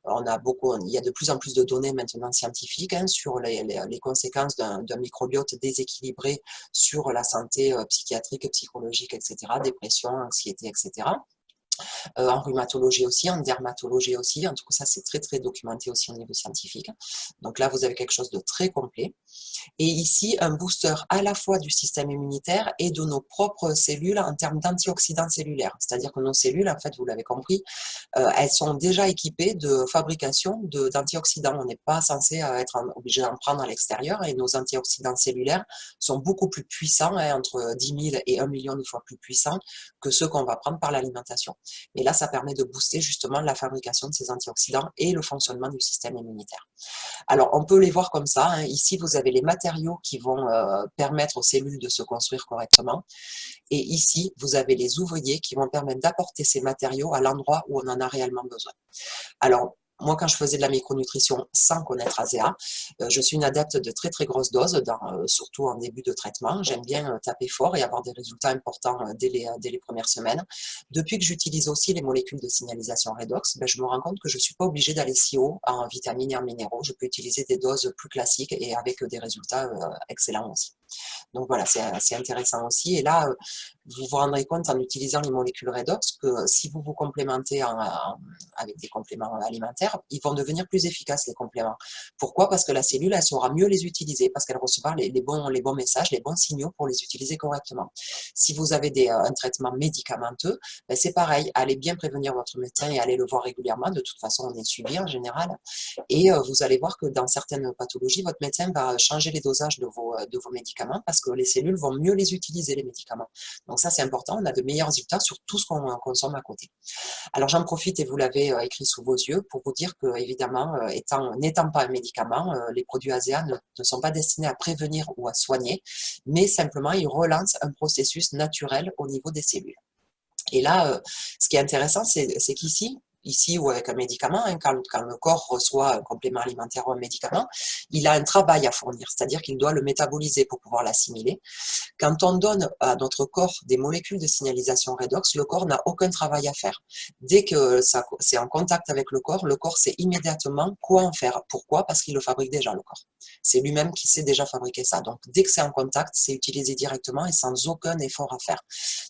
Il y a de plus en plus de données maintenant scientifiques, hein, sur les conséquences d'un microbiote déséquilibré sur la santé psychiatrique, psychologique, etc., dépression, anxiété, etc. en rhumatologie aussi, en dermatologie aussi. En tout cas, ça, c'est très, très documenté aussi au niveau scientifique. Donc là, vous avez quelque chose de très complet. Et ici, un booster à la fois du système immunitaire et de nos propres cellules en termes d'antioxydants cellulaires. C'est-à-dire que nos cellules, en fait, vous l'avez compris, elles sont déjà équipées de fabrication d'antioxydants. On n'est pas censé être obligé d'en prendre à l'extérieur et nos antioxydants cellulaires sont beaucoup plus puissants, hein, entre 10 000 et 1 million de fois plus puissants que ceux qu'on va prendre par l'alimentation. Et là, ça permet de booster justement la fabrication de ces antioxydants et le fonctionnement du système immunitaire. Alors, on peut les voir comme ça, hein. Ici, vous avez les matériaux qui vont permettre aux cellules de se construire correctement. Et ici, vous avez les ouvriers qui vont permettre d'apporter ces matériaux à l'endroit où on en a réellement besoin. Alors, moi, quand je faisais de la micronutrition sans connaître ASEA, je suis une adepte de très très grosses doses, surtout en début de traitement. J'aime bien taper fort et avoir des résultats importants dès les premières semaines. Depuis que j'utilise aussi les molécules de signalisation redox, je me rends compte que je ne suis pas obligée d'aller si haut en vitamines et en minéraux. Je peux utiliser des doses plus classiques et avec des résultats excellents aussi. Donc voilà, c'est intéressant aussi. Et là, vous vous rendrez compte en utilisant les molécules redox que si vous vous complémentez avec des compléments alimentaires, ils vont devenir plus efficaces, les compléments. Pourquoi? Parce que la cellule, elle saura mieux les utiliser, parce qu'elle recevra les bons messages, les bons signaux pour les utiliser correctement. Si vous avez un traitement médicamenteux, c'est pareil, allez bien prévenir votre médecin et allez le voir régulièrement. De toute façon, on est suivi en général. Et vous allez voir que dans certaines pathologies, votre médecin va changer les dosages de vos médicaments parce que les cellules vont mieux les utiliser, les médicaments. Donc ça, c'est important. On a de meilleurs résultats sur tout ce qu'on consomme à côté. Alors j'en profite et vous l'avez écrit sous vos yeux pour vous dire que, évidemment, n'étant pas un médicament, les produits ASEA ne sont pas destinés à prévenir ou à soigner, mais simplement ils relancent un processus naturel au niveau des cellules. Et là, ce qui est intéressant, c'est qu'ici ou avec un médicament, hein, quand le corps reçoit un complément alimentaire ou un médicament, il a un travail à fournir, c'est-à-dire qu'il doit le métaboliser pour pouvoir l'assimiler. Quand on donne à notre corps des molécules de signalisation redox, le corps n'a aucun travail à faire. Dès que c'est en contact avec le corps sait immédiatement quoi en faire. Pourquoi? Parce qu'il le fabrique déjà, le corps. C'est lui-même qui sait déjà fabriquer ça. Donc, dès que c'est en contact, c'est utilisé directement et sans aucun effort à faire.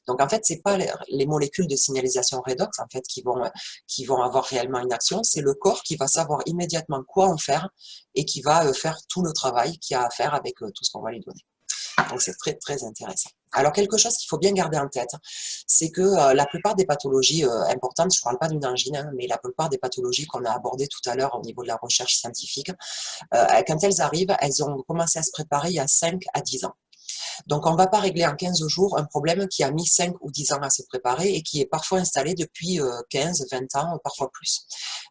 Donc, en fait, c'est pas les molécules de signalisation redox en fait, qui vont avoir réellement une action, c'est le corps qui va savoir immédiatement quoi en faire et qui va faire tout le travail qu'il y a à faire avec tout ce qu'on va lui donner. Donc c'est très très intéressant. Alors quelque chose qu'il faut bien garder en tête, c'est que la plupart des pathologies importantes, je ne parle pas d'une angine, hein, mais la plupart des pathologies qu'on a abordées tout à l'heure au niveau de la recherche scientifique, quand elles arrivent, elles ont commencé à se préparer il y a 5 à 10 ans. Donc, on ne va pas régler en 15 jours un problème qui a mis 5 ou 10 ans à se préparer et qui est parfois installé depuis 15, 20 ans, parfois plus.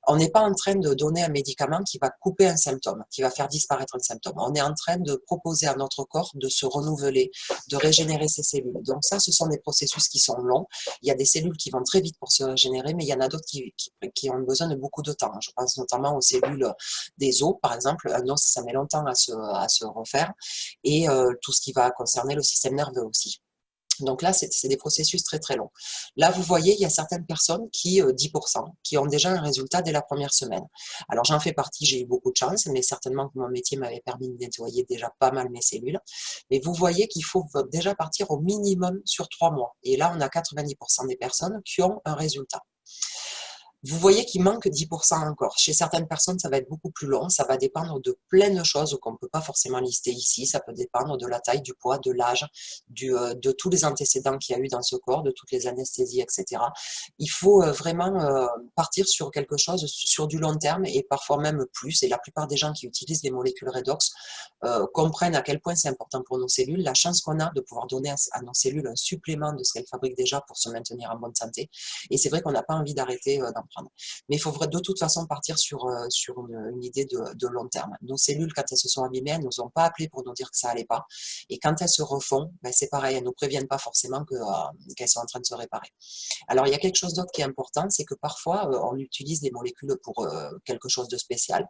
On n'est pas en train de donner un médicament qui va couper un symptôme, qui va faire disparaître un symptôme. On est en train de proposer à notre corps de se renouveler, de régénérer ses cellules. Donc ça, ce sont des processus qui sont longs. Il y a des cellules qui vont très vite pour se régénérer, mais il y en a d'autres qui ont besoin de beaucoup de temps. Je pense notamment aux cellules des os, par exemple. Un os, ça met longtemps à se refaire. Et tout ce qui va concerner le système nerveux aussi. Donc là, c'est des processus très très longs. Là, vous voyez, il y a certaines personnes 10%, qui ont déjà un résultat dès la première semaine. Alors j'en fais partie, j'ai eu beaucoup de chance, mais certainement que mon métier m'avait permis de nettoyer déjà pas mal mes cellules. Mais vous voyez qu'il faut déjà partir au minimum sur 3 mois. Et là, on a 90% des personnes qui ont un résultat. Vous voyez qu'il manque 10% encore. Chez certaines personnes, ça va être beaucoup plus long. Ça va dépendre de plein de choses qu'on ne peut pas forcément lister ici. Ça peut dépendre de la taille, du poids, de l'âge, de tous les antécédents qu'il y a eu dans ce corps, de toutes les anesthésies, etc. Il faut vraiment partir sur quelque chose sur du long terme et parfois même plus. Et la plupart des gens qui utilisent les molécules redox comprennent à quel point c'est important pour nos cellules. La chance qu'on a de pouvoir donner à nos cellules un supplément de ce qu'elles fabriquent déjà pour se maintenir en bonne santé. Et c'est vrai qu'on n'a pas envie d'arrêter d'en prendre. Mais il faudrait de toute façon partir sur une idée de long terme. Nos cellules, quand elles se sont abîmées, elles ne nous ont pas appelé pour nous dire que ça n'allait pas. Et quand elles se refont, c'est pareil, elles ne nous préviennent pas forcément qu'elles sont en train de se réparer. Alors, il y a quelque chose d'autre qui est important, c'est que parfois, on utilise des molécules pour quelque chose de spécial.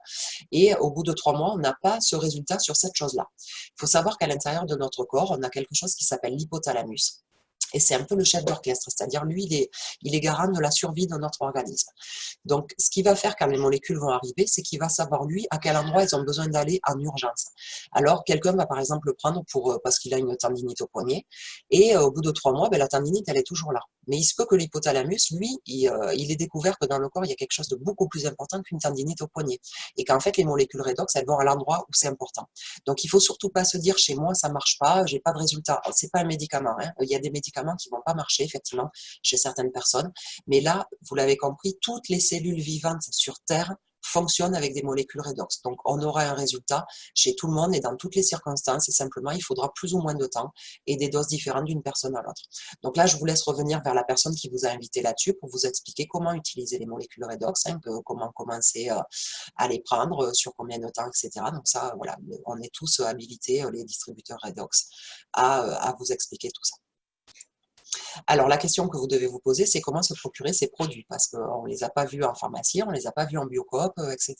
Et au bout de 3 mois, on n'a pas ce résultat sur cette chose-là. Il faut savoir qu'à l'intérieur de notre corps, on a quelque chose qui s'appelle l'hypothalamus. Et c'est un peu le chef d'orchestre, c'est-à-dire lui, il est garant de la survie de notre organisme. Donc, ce qu'il va faire quand les molécules vont arriver, c'est qu'il va savoir, lui, à quel endroit ils ont besoin d'aller en urgence. Alors, quelqu'un va par exemple le prendre parce qu'il a une tendinite au poignet, et au bout de 3 mois, la tendinite, elle est toujours là. Mais il se peut que l'hypothalamus, lui, il ait découvert que dans le corps, il y a quelque chose de beaucoup plus important qu'une tendinite au poignet. Et qu'en fait, les molécules redox, elles vont à l'endroit où c'est important. Donc, il faut surtout pas se dire, chez moi, ça marche pas, j'ai pas de résultat. C'est pas un médicament, hein. Il y a des médicaments qui vont pas marcher, effectivement, chez certaines personnes. Mais là, vous l'avez compris, toutes les cellules vivantes sur Terre fonctionnent avec des molécules redox. Donc, on aura un résultat chez tout le monde et dans toutes les circonstances. Et simplement, il faudra plus ou moins de temps et des doses différentes d'une personne à l'autre. Donc là, je vous laisse revenir vers la personne qui vous a invité là-dessus pour vous expliquer comment utiliser les molécules redox, hein, comment commencer à les prendre, sur combien de temps, etc. Donc ça, voilà, on est tous habilités, les distributeurs redox, à vous expliquer tout ça. Alors, la question que vous devez vous poser, c'est comment se procurer ces produits, parce qu'on ne les a pas vus en pharmacie, on ne les a pas vus en biocoop, etc.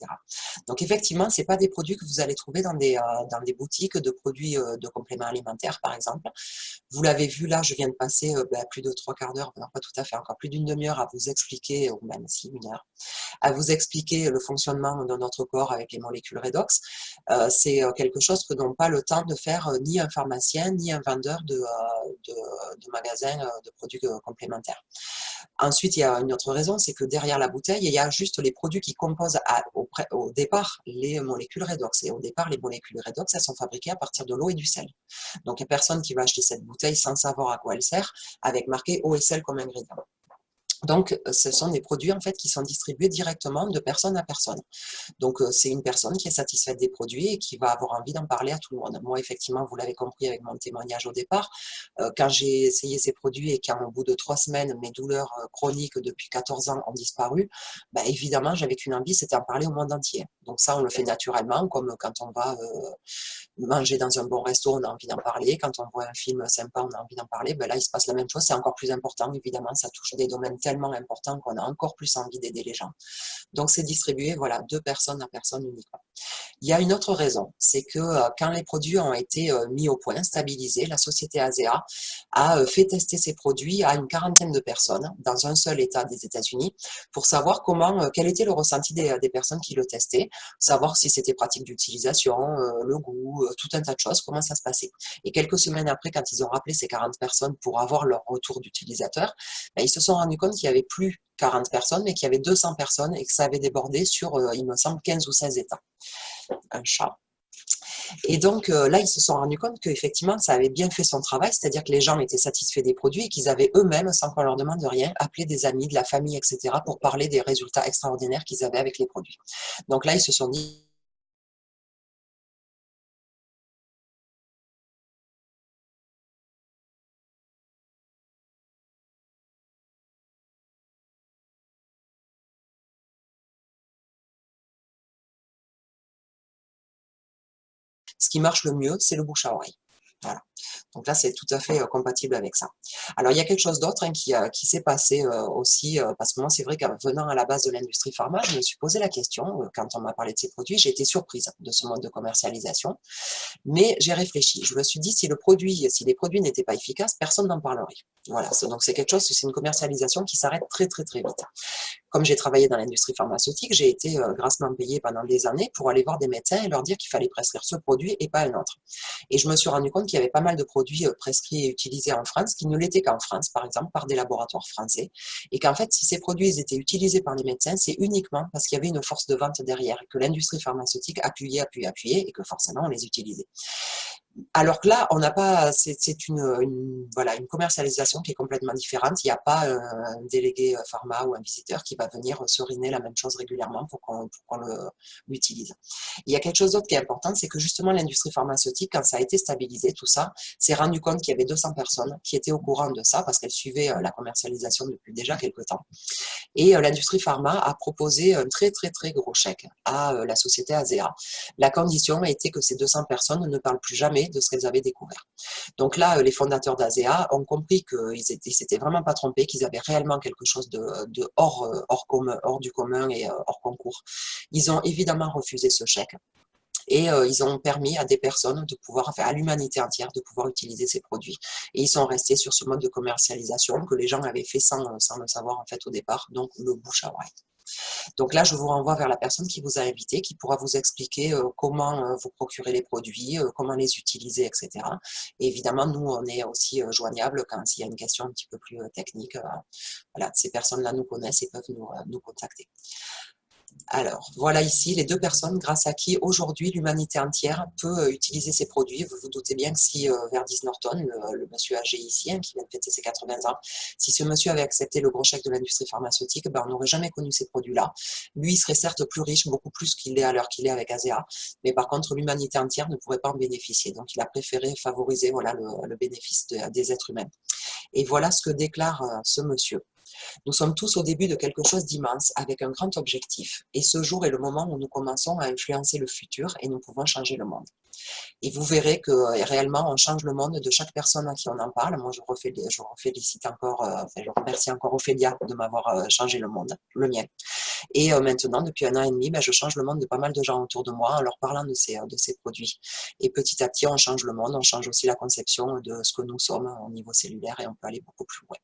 Donc, effectivement, ce n'est pas des produits que vous allez trouver dans des boutiques de produits de compléments alimentaires, par exemple. Vous l'avez vu, là, je viens de passer plus de 3/4 d'heure, non pas tout à fait, encore plus d'une demi-heure à vous expliquer, ou même si, 1 heure, à vous expliquer le fonctionnement de notre corps avec les molécules redox. C'est quelque chose que n'ont pas le temps de faire ni un pharmacien, ni un vendeur de magasins de produits complémentaires. Ensuite, il y a une autre raison, c'est que derrière la bouteille, il y a juste les produits qui composent au départ les molécules redox. Et au départ, les molécules redox, elles sont fabriquées à partir de l'eau et du sel. Donc, il n'y a personne qui va acheter cette bouteille sans savoir à quoi elle sert, avec marqué eau et sel comme ingrédient. Donc, ce sont des produits en fait qui sont distribués directement de personne à personne. Donc, c'est une personne qui est satisfaite des produits et qui va avoir envie d'en parler à tout le monde. Moi, effectivement, vous l'avez compris avec mon témoignage au départ, quand j'ai essayé ces produits et qu'au bout de 3 semaines, mes douleurs chroniques depuis 14 ans ont disparu, évidemment, j'avais qu'une envie, c'était en parler au monde entier. Donc ça, on le fait naturellement, comme quand on va manger dans un bon resto, on a envie d'en parler. Quand on voit un film sympa, on a envie d'en parler. Là, il se passe la même chose. C'est encore plus important, évidemment. Ça touche des domaines tellement importants qu'on a encore plus envie d'aider les gens. Donc, c'est distribué, voilà, de personne à personne uniquement. Il y a une autre raison, c'est que quand les produits ont été mis au point, stabilisés, la société ASEA a fait tester ces produits à une quarantaine de personnes dans un seul État des États-Unis pour savoir quel était le ressenti des personnes qui le testaient, savoir si c'était pratique d'utilisation, le goût, tout un tas de choses, comment ça se passait. Et quelques semaines après, quand ils ont rappelé ces 40 personnes pour avoir leur retour d'utilisateur, ils se sont rendus compte qu'il n'y avait plus 40 personnes, mais qu'il y avait 200 personnes et que ça avait débordé sur, il me semble, 15 ou 16 États. Un chat. Et donc là, ils se sont rendus compte qu'effectivement, ça avait bien fait son travail, c'est-à-dire que les gens étaient satisfaits des produits et qu'ils avaient eux-mêmes, sans qu'on leur demande rien, appelé des amis, de la famille, etc., pour parler des résultats extraordinaires qu'ils avaient avec les produits. Donc là, ils se sont dit, ce qui marche le mieux, c'est le bouche à oreille. Voilà. Donc là, c'est tout à fait compatible avec ça. Alors, il y a quelque chose d'autre qui s'est passé aussi, parce que moi, c'est vrai qu'en venant à la base de l'industrie pharma, je me suis posé la question, quand on m'a parlé de ces produits, j'ai été surprise de ce mode de commercialisation, mais j'ai réfléchi. Je me suis dit, si les produits n'étaient pas efficaces, personne n'en parlerait. Voilà, donc c'est quelque chose, c'est une commercialisation qui s'arrête très, très, très vite. Comme j'ai travaillé dans l'industrie pharmaceutique, j'ai été grassement payée pendant des années pour aller voir des médecins et leur dire qu'il fallait prescrire ce produit et pas un autre. Et je me suis rendu compte qu'il y avait pas mal de produits prescrits et utilisés en France qui ne l'étaient qu'en France, par exemple, par des laboratoires français. Et qu'en fait, si ces produits étaient utilisés par les médecins, c'est uniquement parce qu'il y avait une force de vente derrière, et que l'industrie pharmaceutique appuyait, et que forcément, on les utilisait. Alors que là, on n'a pas, c'est voilà, une commercialisation qui est complètement différente. Il n'y a pas un délégué pharma ou un visiteur qui va venir seriner la même chose régulièrement pour qu'on l'utilise. Il y a quelque chose d'autre qui est important, c'est que justement l'industrie pharmaceutique, quand ça a été stabilisé, tout ça, s'est rendu compte qu'il y avait 200 personnes qui étaient au courant de ça parce qu'elles suivaient la commercialisation depuis déjà quelques temps. Et l'industrie pharma a proposé un très très très gros chèque à la société ASEA. La condition était que ces 200 personnes ne parlent plus jamais de ce qu'elles avaient découvert. Donc là, les fondateurs d'ASEA ont compris qu'ils s'étaient vraiment pas trompés, qu'ils avaient réellement quelque chose de hors du commun et hors concours. Ils ont évidemment refusé ce chèque. Et ils ont permis à des personnes de pouvoir, enfin à l'humanité entière, de pouvoir utiliser ces produits. Et ils sont restés sur ce mode de commercialisation que les gens avaient fait sans le savoir en fait au départ, donc le bouche à oreille. Donc là, je vous renvoie vers la personne qui vous a invité, qui pourra vous expliquer comment vous procurer les produits, comment les utiliser, etc. Et évidemment, nous, on est aussi joignable quand il y a une question un petit peu plus technique. Voilà, ces personnes-là nous connaissent et peuvent nous contacter. Alors, voilà ici les deux personnes grâce à qui aujourd'hui l'humanité entière peut utiliser ces produits. Vous vous doutez bien que si Verdis Norton, le monsieur âgé ici, hein, qui vient de fêter ses 80 ans, si ce monsieur avait accepté le gros chèque de l'industrie pharmaceutique, ben, on n'aurait jamais connu ces produits-là. Lui, il serait certes plus riche, beaucoup plus qu'il est à l'heure qu'il est avec ASEA, mais par contre, l'humanité entière ne pourrait pas en bénéficier. Donc, il a préféré favoriser voilà, le bénéfice des êtres humains. Et voilà ce que déclare ce monsieur. Nous sommes tous au début de quelque chose d'immense, avec un grand objectif. Et ce jour est le moment où nous commençons à influencer le futur et nous pouvons changer le monde. Et vous verrez que réellement, on change le monde de chaque personne à qui on en parle. Moi, je félicite encore, enfin, je remercie encore Ophélia de m'avoir changé le monde, le mien. Et maintenant, depuis 1 an et demi, ben, je change le monde de pas mal de gens autour de moi en leur parlant de ces produits. Et petit à petit, on change le monde, on change aussi la conception de ce que nous sommes au niveau cellulaire et on peut aller beaucoup plus loin.